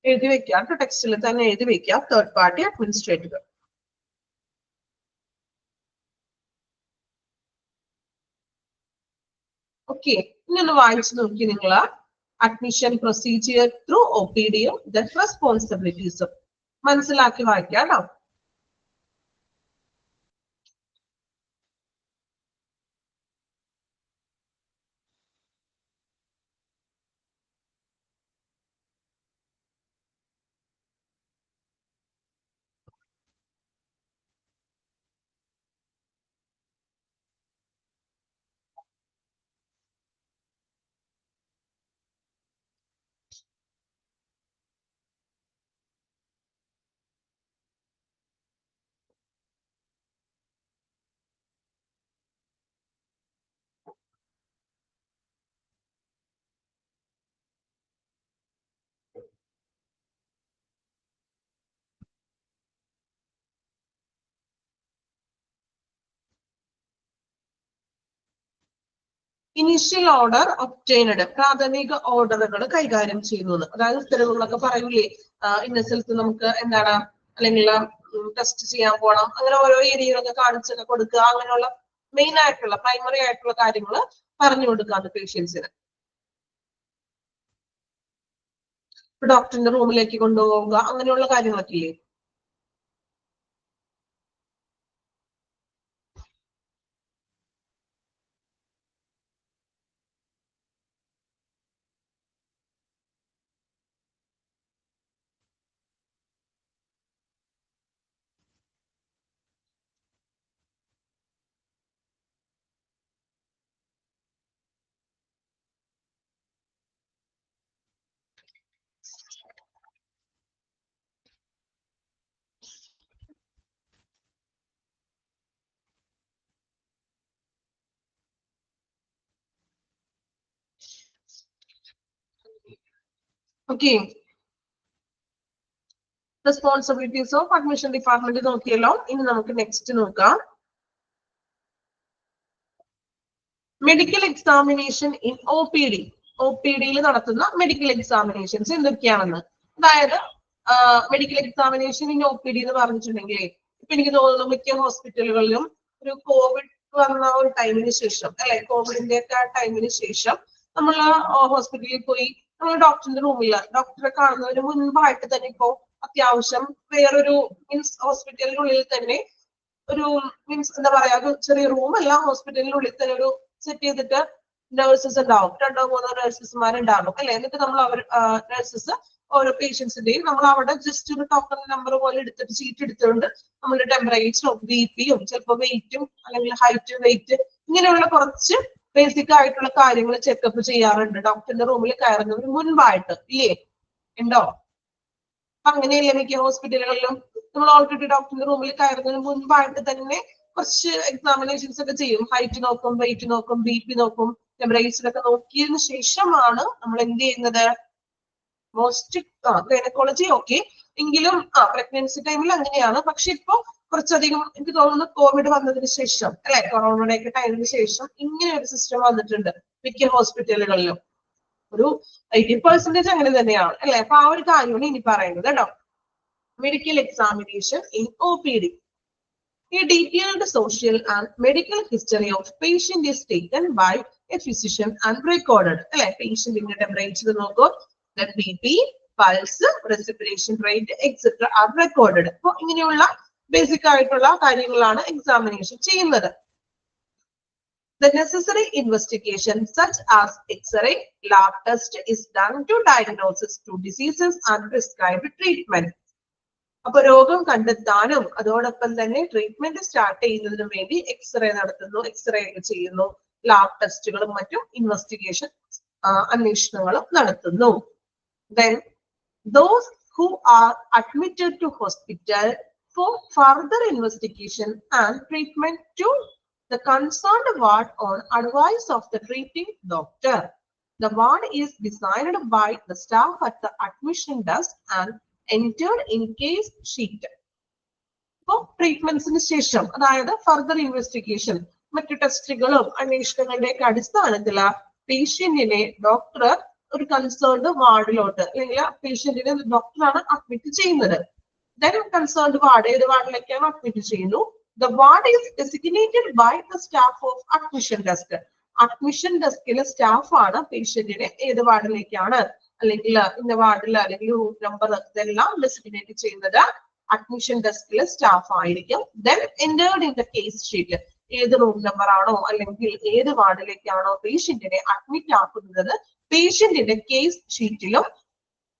എഴുതി വെക്കാം, ടെക്സ്റ്റിൽ തന്നെ എഴുതി വെക്കാം, തേർഡ് പാർട്ടി അഡ്മിനിസ്ട്രേറ്റർ. ഓക്കെ, ഇനി ഒന്ന് വായിച്ചു നോക്കി നിങ്ങൾ. അഡ്മിഷൻ പ്രൊസീജിയർ ത്രൂ OPDയും റെസ്പോൺസിബിലിറ്റീസും മനസ്സിലാക്കി വായിക്കാം കേട്ടോ. ഇനീഷ്യൽ ഓർഡർ ഒബ്റ്റൈനഡ്, പ്രാഥമിക ഓർഡറുകൾ കൈകാര്യം ചെയ്യുന്നത്. അതായത് ഉത്തരവുകളൊക്കെ പറയൂലേ, ഇന്ന സ്ഥലത്ത് നമുക്ക് എന്താണ് അല്ലെങ്കിൽ ടെസ്റ്റ് ചെയ്യാൻ പോകണം, അങ്ങനെ ഓരോ ഏരിയകളൊക്കെ കാണിച്ചൊക്കെ കൊടുക്കുക, അങ്ങനെയുള്ള മെയിൻ ആയിട്ടുള്ള പ്രൈമറി ആയിട്ടുള്ള കാര്യങ്ങൾ പറഞ്ഞു കൊടുക്കാന്ന് പേഷ്യൻസിന്. ഡോക്ടറിന്റെ റൂമിലേക്ക് കൊണ്ടുപോവുക, അങ്ങനെയുള്ള കാര്യങ്ങളൊക്കെ ഇല്ലേ. Okay, responsibilities of admission department നോക്കിയല്ലോ. ഇനി നമുക്ക് നെക്സ്റ്റ് നോക്കാം. Medical examination in OPD. OPDയിൽ നടത്തുന്ന മെഡിക്കൽ എക്സാമിനേഷൻസ് എന്തൊക്കെയാണെന്ന്. അതായത് മെഡിക്കൽ എക്സാമിനേഷൻ ഇൻ OPD എന്ന് പറഞ്ഞിട്ടുണ്ടെങ്കിൽ, ഇപ്പൊ എനിക്ക് തോന്നുന്നു മിക്ക ഹോസ്പിറ്റലുകളിലും ഒരു കോവിഡ് വന്ന ഒരു ടൈമിന് ശേഷം, അല്ലെ, കോവിഡിന്റെ ഒക്കെ ടൈമിന് ശേഷം നമ്മൾ ഹോസ്പിറ്റലിൽ പോയി നമ്മൾ ഡോക്ടറിന്റെ റൂമിൽ ഡോക്ടറെ കാണുന്നതിന് മുൻപായിട്ട് തന്നെ ഇപ്പോ അത്യാവശ്യം വേറൊരു മീൻസ് ഹോസ്പിറ്റലിനുള്ളിൽ തന്നെ ഒരു മീൻസ് എന്താ പറയാ, ഒരു ചെറിയ റൂം അല്ല, ഹോസ്പിറ്റലിനുള്ളിൽ തന്നെ ഒരു സെറ്റ് ചെയ്തിട്ട് നഴ്സസ് ഉണ്ടാവും, 2-3 നഴ്സസ്മാരുണ്ടാകും, അല്ലെ. എന്നിട്ട് നമ്മൾ നഴ്സസ് ഓരോ പേഷ്യൻസിന്റെയും നമ്മൾ അവിടെ ജസ്റ്റ് ഒരു ടോക്കൺ നമ്പർ പോലെ എടുത്തിട്ട് ചീറ്റ് എടുത്തുകൊണ്ട് നമ്മുടെ ടെമ്പറേച്ചറും BP-യും ചിലപ്പോൾ വെയിറ്റും അല്ലെങ്കിൽ ഹൈറ്റ് വെയിറ്റ് ഇങ്ങനെയുള്ള കുറച്ച് ബേസിക് ആയിട്ടുള്ള കാര്യങ്ങൾ ചെക്കപ്പ് ചെയ്യാറുണ്ട് ഡോക്ടറിന്റെ റൂമിൽ കയറുന്നതിന് മുൻപായിട്ട്, ഇല്ലേ? ഉണ്ടോ? അങ്ങനെയല്ലേ മിക്ക ഹോസ്പിറ്റലുകളിലും നമ്മൾ ഓൾറെഡി ഡോക്ടറിന്റെ റൂമിൽ കയറുന്നതിന് മുൻപായിട്ട് തന്നെ കുറച്ച് എക്സാമിനേഷൻസ് ഒക്കെ ചെയ്യും. ഹൈറ്റ് നോക്കും, വെയിറ്റ് നോക്കും, BP നോക്കും, ടെമ്പറേച്ചർ ഒക്കെ നോക്കിയതിനു ശേഷമാണ് നമ്മൾ എന്ത് ചെയ്യുന്നത്. മോസ്റ്റ് ഗൈനക്കോളജി ഓക്കെ എങ്കിലും പ്രഗ്നൻസി ടൈമിൽ അങ്ങനെയാണ്. പക്ഷെ ഇപ്പൊ കുറച്ചധികം എനിക്ക് തോന്നുന്നു കോവിഡ് വന്നതിന് ശേഷം, അല്ലെ, കൊറോണയുടെ ഒക്കെ ടൈമിന് ശേഷം ഇങ്ങനെ ഒരു സിസ്റ്റം വന്നിട്ടുണ്ട് മിക്ക ഹോസ്പിറ്റലുകളിലും. ഒരു 80% അങ്ങനെ തന്നെയാണ്, അല്ലെ. അപ്പൊ ആ ഒരു കാര്യമാണ് ഇനി പറയുന്നത് കേട്ടോ. Medical examination in OPD. A detailed social and medical history of patient is taken by a physician and recorded. അല്ലെ, പേഷ്യന്റിന്റെ ടെമ്പറേച്ചർ നോക്കും, BP, pulse, respiration rate etcetera are recorded. അപ്പൊ ഇങ്ങനെയുള്ള ബേസിക് ആയിട്ടുള്ള കാര്യങ്ങളാണ് എക്സാമിനേഷൻ ചെയ്യുന്നത്. The necessary investigation such as X-ray, lab test is done to diagnosis to diseases and prescribe treatment. അപ്പൊ രോഗം കണ്ടെത്താനും അതോടൊപ്പം തന്നെ ട്രീറ്റ്മെന്റ് സ്റ്റാർട്ട് ചെയ്യുന്നതിനും വേണ്ടി എക്സ്റേ നടത്തുന്നു, എക്സ്റേ ഒക്കെ ചെയ്യുന്നു, ലാബ് ടെസ്റ്റുകളും മറ്റും ഇൻവെസ്റ്റിഗേഷൻ അന്വേഷണങ്ങളും നടത്തുന്നു. Then those who are admitted to hospital for further investigation and treatment to the concerned ward on advice of the treating doctor. The ward is designed by the staff at the admission desk and entered in case sheet. So treatmentsന് ശേഷം അതായത് further investigation മറ്റു ടെസ്റ്റുകളും അന്വേഷണങ്ങളുടെയൊക്കെ അടിസ്ഥാനത്തിൽ പേഷ്യന്റിനെ doctor ഒരു concerned വാർഡിലോട്ട് അല്ലെങ്കിൽ പേഷ്യന്റിനെ ഡോക്ടറാണ് admit ചെയ്യുന്നത്. Then concerned ward ഏത് വാർഡിലേക്കാണ് അഡ്മിറ്റ് ചെയ്യുന്നു. The ward is designated by the staff of admission desk. Admission ഡെസ്കിലെ സ്റ്റാഫ് ആണ് പേഷ്യന്റിനെ ഏത് വാർഡിലേക്കാണ് അല്ലെങ്കിൽ ഇന്ന വാർഡിൽ അല്ലെങ്കിൽ റൂം നമ്പർ ഇതെല്ലാം ഡെസിഗ്നേറ്റ് ചെയ്യുന്നത് അഡ്മിഷൻ ഡെസ്കിലെ സ്റ്റാഫ് ആയിരിക്കും. Then entered in the case sheet. ഏത് റൂം നമ്പർ ആണോ അല്ലെങ്കിൽ ഏത് വാർഡിലേക്കാണോ പേഷ്യന്റിനെ അഡ്മിറ്റ് ആക്കുന്നത് പേഷ്യന്റിന്റെ കേസ് ഷീറ്റിലും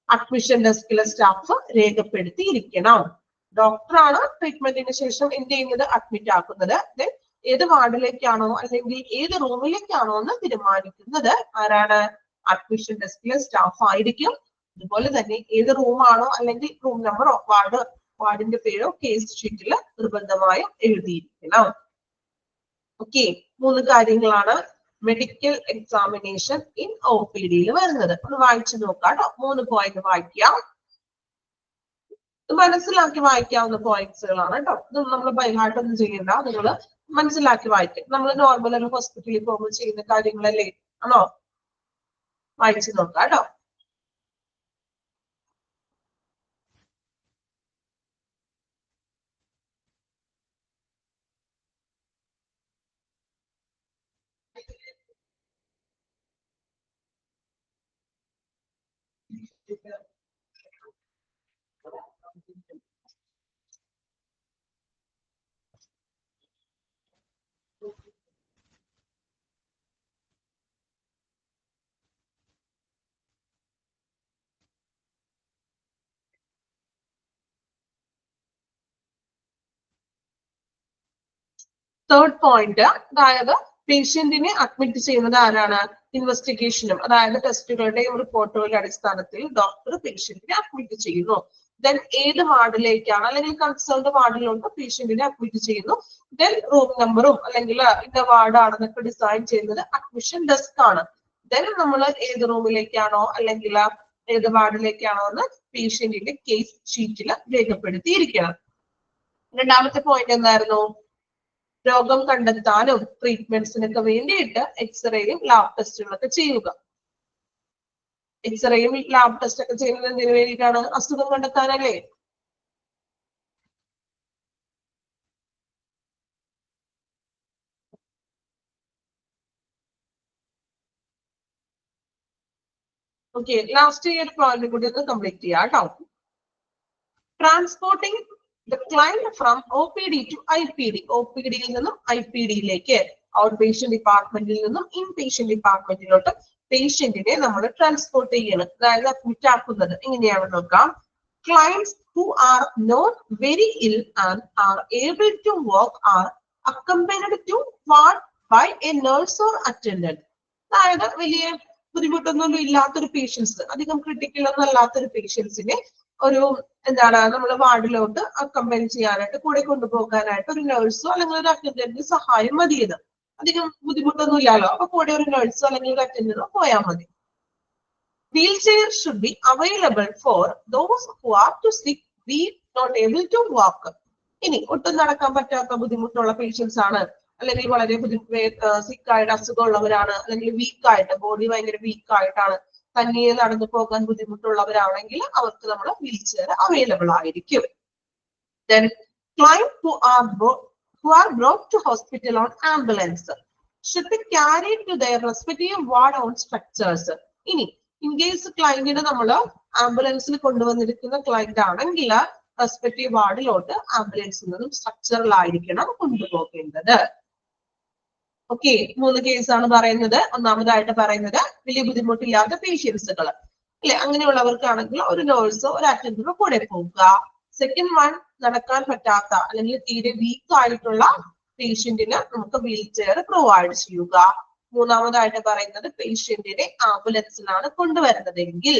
അഡ്മിഷൻ ഡെസ്കിലെ സ്റ്റാഫ് രേഖപ്പെടുത്തിയിരിക്കണം. ഡോക്ടറാണ് ട്രീറ്റ്മെന്റിന് ശേഷം എന്ത് ചെയ്യുന്നത്, അഡ്മിറ്റ് ആക്കുന്നത്. ഏത് വാർഡിലേക്കാണോ അല്ലെങ്കിൽ ഏത് റൂമിലേക്കാണോ എന്ന് തീരുമാനിക്കുന്നത് ആരാണ്, അഡ്മിഷൻ ഡെസ്കിലെ സ്റ്റാഫ് ആയിരിക്കും. അതുപോലെ തന്നെ ഏത് റൂമാണോ അല്ലെങ്കിൽ റൂം നമ്പറോ വാർഡിന്റെ പേരോ കേസ് ഷീറ്റിൽ നിർബന്ധമായും എഴുതിയിരിക്കണം. ഓക്കെ, 3 കാര്യങ്ങളാണ് മെഡിക്കൽ എക്സാമിനേഷൻ ഇൻ OPD വരുന്നത്. ഒന്ന് വായിച്ചു നോക്കാം കേട്ടോ. 3 പോയിന്റ് വായിക്കാം, മനസ്സിലാക്കി വായിക്കാവുന്ന പോയിന്റ്സുകളാണ് കേട്ടോ. ഇത് നമ്മൾ ബൈഹാർട്ടൊന്നും ചെയ്യണ്ട, നിങ്ങൾ മനസ്സിലാക്കി വായിക്കും. നമ്മൾ നോർമൽ ഒരു ഹോസ്പിറ്റലിൽ പോകുമ്പോൾ ചെയ്യുന്ന കാര്യങ്ങളല്ലേ ആണോ, വായിച്ചു നോക്കാം കേട്ടോ. തേർഡ് പോയിന്റ്, അതായത് പേഷ്യന്റിനെ അഡ്മിറ്റ് ചെയ്യുന്നത് ആരാണ്, ഇൻവെസ്റ്റിഗേഷനും അതായത് ടെസ്റ്റുകളുടെയും റിപ്പോർട്ടുകളുടെ അടിസ്ഥാനത്തിൽ ഡോക്ടർ പേഷ്യന്റിനെ അഡ്മിറ്റ് ചെയ്യുന്നു. ദെൻ ഏത് വാർഡിലേക്കാണ് അല്ലെങ്കിൽ കൺസേൺഡ് വാർഡിലോട്ട് പേഷ്യന്റിനെ അഡ്മിറ്റ് ചെയ്യുന്നു. ദെൻ റൂം നമ്പറും അല്ലെങ്കിൽ ഇന്ന വാർഡാണെന്നൊക്കെ ഡിസൈൻ ചെയ്യുന്നത് അഡ്മിഷൻ ഡെസ്ക് ആണ്. ദെൻ നമ്മൾ ഏത് റൂമിലേക്കാണോ അല്ലെങ്കിൽ ഏത് വാർഡിലേക്കാണോ എന്ന് പേഷ്യന്റിന്റെ കേസ് ഷീറ്റിൽ രേഖപ്പെടുത്തിയിരിക്കണം. രണ്ടാമത്തെ പോയിന്റ് എന്തായിരുന്നു, രോഗം കണ്ടെത്താനും ട്രീറ്റ്മെന്റ്സിനൊക്കെ വേണ്ടിയിട്ട് എക്സ്റേയും ലാബ് ടെസ്റ്റുകളൊക്കെ ചെയ്യുക. എക്സ്റേയും ലാബ് ടെസ്റ്റ് ഒക്കെ ചെയ്യുന്നത് എന്തിനു വേണ്ടിയിട്ടാണ്, അസുഖം കണ്ടെത്താനല്ലേ. ഓക്കെ, ലാസ്റ്റ് ഈ ഒരു പോയിന്റ് കൂടി ഒന്ന് കംപ്ലീറ്റ് ചെയ്യാം കേട്ടോ. Transporting the client from OPD to IPD. OPD-യിൽ നിന്നും IPD-യിലേക്ക്, ഔട്ട് പേഷ്യന്റ് ഡിപ്പാർട്ട്മെന്റിൽ നിന്നും ഇൻ പേഷ്യന്റ് ഡിപ്പാർട്ട്മെന്റിലോട്ട് പേഷ്യന്റിനെ നമ്മൾ ട്രാൻസ്പോർട്ട് ചെയ്യണം, അതായത് അഡ്മിറ്റ് ആക്കുന്നത്. എങ്ങനെയാണെന്ന് നോക്കാം. Clients who are not very ill and are able to walk are accompanied to ward by a nurse or attendant. അതായത് വലിയ ബുദ്ധിമുട്ടൊന്നും ഇല്ലാത്തൊരു പേഷ്യൻസ്, അധികം ക്രിട്ടിക്കൽ ഒന്നും അല്ലാത്തൊരു പേഷ്യൻസിനെ ഒരു എന്താണ് നമ്മൾ വാർഡിലോട്ട് അക്കമ്പനി ചെയ്യാനായിട്ട് കൂടെ കൊണ്ടുപോകാനായിട്ട് ഒരു നഴ്സോ അല്ലെങ്കിൽ ഒരു അറ്റൻഡന്റിന്റെ സഹായം മതിയത്. അധികം ബുദ്ധിമുട്ടൊന്നും ഇല്ലല്ലോ, അപ്പൊ കൂടെ ഒരു നഴ്സോ അല്ലെങ്കിൽ ഒരു അറ്റൻഡന്റോ പോയാൽ മതി. Wheelchair should be available for those who are too sick be not able to walk. ഇനി ഒട്ടും നടക്കാൻ പറ്റാത്ത ബുദ്ധിമുട്ടുള്ള പേഷ്യൻസ് ആണ്, അല്ലെങ്കിൽ വളരെ സിക്കായിട്ട് അസുഖമുള്ളവരാണ്, അല്ലെങ്കിൽ വീക്കായിട്ട് ബോഡി ഭയങ്കര വീക്കായിട്ടാണ്, തനിയെ നടന്നു പോകാൻ ബുദ്ധിമുട്ടുള്ളവരാണെങ്കിൽ അവർക്ക് നമ്മൾ വീൽ ചെയർ അവൈലബിൾ ആയിരിക്കും. Then clients who are brought to hospital on ambulance should be carried to their respective ward on structures. ഇനി ഇൻ കേസ് ക്ലയന്റിനെ നമ്മൾ ആംബുലൻസിൽ കൊണ്ടുവന്നിരിക്കുന്ന ക്ലയന്റ് ആണെങ്കിൽ റെസ്പെക്റ്റീവ് വാർഡിലോട്ട് ആംബുലൻസിൽ നിന്നും സ്ട്രക്ചറിലായിരിക്കണം കൊണ്ടുപോകേണ്ടത്. ഓക്കെ, 3 കേസാണ് പറയുന്നത്. ഒന്നാമതായിട്ട് പറയുന്നത് വലിയ ബുദ്ധിമുട്ടില്ലാത്ത പേഷ്യൻസുകൾ അല്ലെ, അങ്ങനെയുള്ളവർക്കാണെങ്കിൽ ഒരു നഴ്സോ ഒരു അറ്റൻഡന്റോ കൂടെ പോകുക. സെക്കൻഡ് വൺ നടക്കാൻ പറ്റാത്ത അല്ലെങ്കിൽ തീരെ വീക്ക് ആയിട്ടുള്ള പേഷ്യന്റിന് നമുക്ക് വീൽ ചെയർ പ്രൊവൈഡ് ചെയ്യുക. മൂന്നാമതായിട്ട് പറയുന്നത് പേഷ്യന്റിനെ ആംബുലൻസിലാണ് കൊണ്ടുവരുന്നതെങ്കിൽ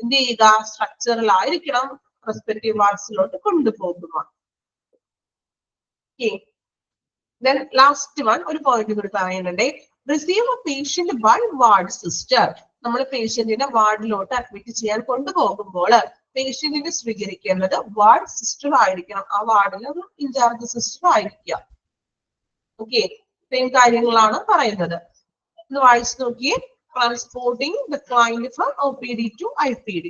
എന്ത് ചെയ്യുക, സ്ട്രക്ചറിലായിരിക്കണം റെസ്പെക്റ്റീവ് വാർഡ്സിലോട്ട് കൊണ്ടുപോകുക. Then last one ഒരു പോയിന്റ് കൂടി പറയുന്നുണ്ട്. Receive a patient by ward sister. നമ്മൾ പേഷ്യന്റിനെ വാർഡിലോട്ട് അഡ്മിറ്റ് ചെയ്യാൻ കൊണ്ടുപോകുമ്പോൾ പേഷ്യന്റിനെ സ്വീകരിക്കേണ്ടത് വാർഡ് സിസ്റ്റർ ആയിരിക്കണം. ആ വാർഡിൽ ഒരു ഇൻചാർജ് സിസ്റ്റർ ആയിരിക്കുക. ഓക്കെ, ഇത്രയും കാര്യങ്ങളാണ് പറയുന്നത്. ഒന്ന് വായിച്ചു നോക്കിയേ. Transporting the client from OPD to IPD.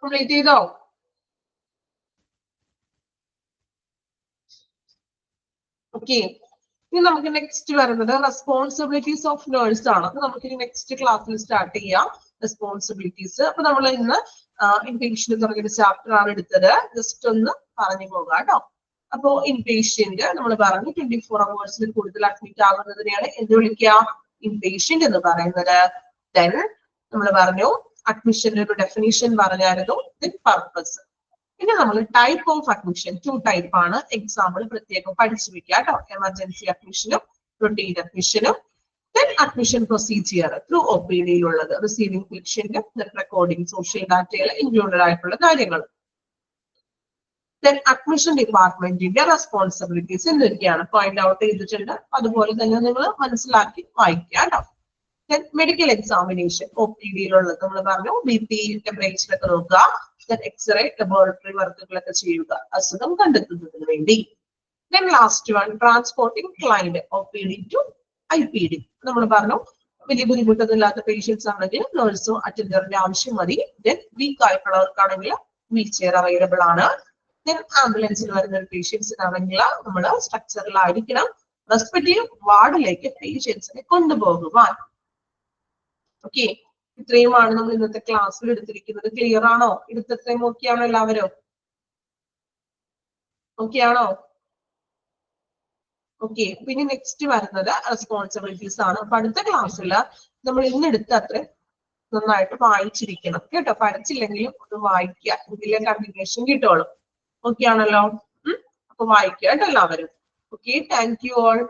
Complete ചെയ്തോ? ഓക്കെ, ഇനി നമുക്ക് നെക്സ്റ്റ് വരുന്നത് റെസ്പോൺസിബിലിറ്റീസ് ഓഫ് നേഴ്സ് ആണ്. അപ്പൊ നമുക്ക് ഇനി നെക്സ്റ്റ് ക്ലാസ്സിൽ സ്റ്റാർട്ട് ചെയ്യാം റെസ്പോൺസിബിലിറ്റീസ്. അപ്പൊ നമ്മൾ ഇന്ന് ഇൻപേഷ്യന്റ് തുടങ്ങിയ ചാപ്റ്റർ ആണ് എടുത്തത്. ജസ്റ്റ് ഒന്ന് പറഞ്ഞു പോകാം കേട്ടോ. അപ്പോ ഇൻപേഷ്യന്റ് നമ്മൾ പറഞ്ഞു 24 hours കൂടുതൽ അഡ്മിറ്റ് ആകുന്നതിനെയാണ് എന്ത് വിളിക്കുക, ഇൻപേഷ്യന്റ് എന്ന് പറയുന്നത്. ദെൻ നമ്മൾ പറഞ്ഞു അഡ്മിഷന്റെ ഒരു ഡെഫിനിഷൻ പറഞ്ഞായിരുന്നു. Then purpose. പിന്നെ നമ്മൾ ടൈപ്പ് ഓഫ് അഡ്മിഷൻ 2 ടൈപ്പ് ആണ്. എക്സാമ്പിൾ പ്രത്യേകം പഠിച്ചു വെക്കുക കേട്ടോ. എമർജൻസി അഡ്മിഷനും റൊട്ടീൻ അഡ്മിഷനും. ദെൻ അഡ്മിഷൻ പ്രൊസീജിയർ ത്രൂ OPD-യിലുള്ളത്, റിസീവിംഗ് പേഷ്യന്റ്, റെക്കോർഡിംഗ്, സോഷ്യൽ ഡാറ്റയിൽ ഇൻക്ലൂഡഡ് ആയിട്ടുള്ള കാര്യങ്ങൾ. ദെൻ അഡ്മിഷൻ ഡിപ്പാർട്ട്മെന്റിന്റെ റെസ്പോൺസിബിലിറ്റീസ് എന്തൊക്കെയാണ് പോയിന്റ് ഔട്ട് ചെയ്തിട്ടുണ്ട്. അതുപോലെ തന്നെ നിങ്ങൾ മനസ്സിലാക്കി വായിക്കുക കേട്ടോ. ദെൻ മെഡിക്കൽ എക്സാമിനേഷൻ OPD-യിലുള്ളത് നമ്മൾ പറഞ്ഞു. BP, ടെമ്പറേച്ചർ ഒക്കെ നോക്കുക. ദെൻ എക്സ്റേ, ലബോറട്ടറി വർക്കുകളൊക്കെ ചെയ്യുക അസുഖം കണ്ടെത്തുന്നതിന് വേണ്ടി. Then last one transporting client OPD to IPD. നമ്മൾ പറഞ്ഞു വലിയ ബുദ്ധിമുട്ടൊന്നുമില്ലാത്ത പേഷ്യൻസ് ആണെങ്കിൽ നേഴ്സോ അറ്റൻഡറിന്റെ ആവശ്യം മതി. ദെൻ വീക്ക് ആയിട്ടുള്ളവർക്കാണെങ്കിൽ വീൽ ചെയർ അവൈലബിൾ ആണ്. ദെൻ ആംബുലൻസിൽ വരുന്ന പേഷ്യൻസിനാണെങ്കിൽ നമ്മൾ സ്ട്രക്ചറിലായിരിക്കണം റെസ്പെക്റ്റീവ് വാർഡിലേക്ക് പേഷ്യൻസിനെ കൊണ്ടുപോകുവാൻ. ഓക്കെ, ഇത്രയുമാണ് നമ്മൾ ഇന്നത്തെ ക്ലാസ്സിൽ എടുത്തിരിക്കുന്നത്. ക്ലിയർ ആണോ? എടുത്തത്രയും ഓക്കെ ആണോ എല്ലാവരും? ഓക്കെ ആണോ? ഓക്കെ, പിന്നെ നെക്സ്റ്റ് വരുന്നത് റെസ്പോൺസിബിലിറ്റീസ് ആണ്. അപ്പൊ അടുത്ത ക്ലാസ്സിൽ നമ്മൾ ഇന്നെടുത്ത അത്ര നന്നായിട്ട് വായിച്ചിരിക്കണം കേട്ടോ. പഠിച്ചില്ലെങ്കിലും ഒന്ന് വായിക്കുക, ഇതിലെ കണ്ടിന്യൂഷൻ കിട്ടുള്ളൂ. ഓക്കെ ആണല്ലോ? അപ്പൊ വായിക്കുക കേട്ടോ എല്ലാവരും. Okay, thank you all.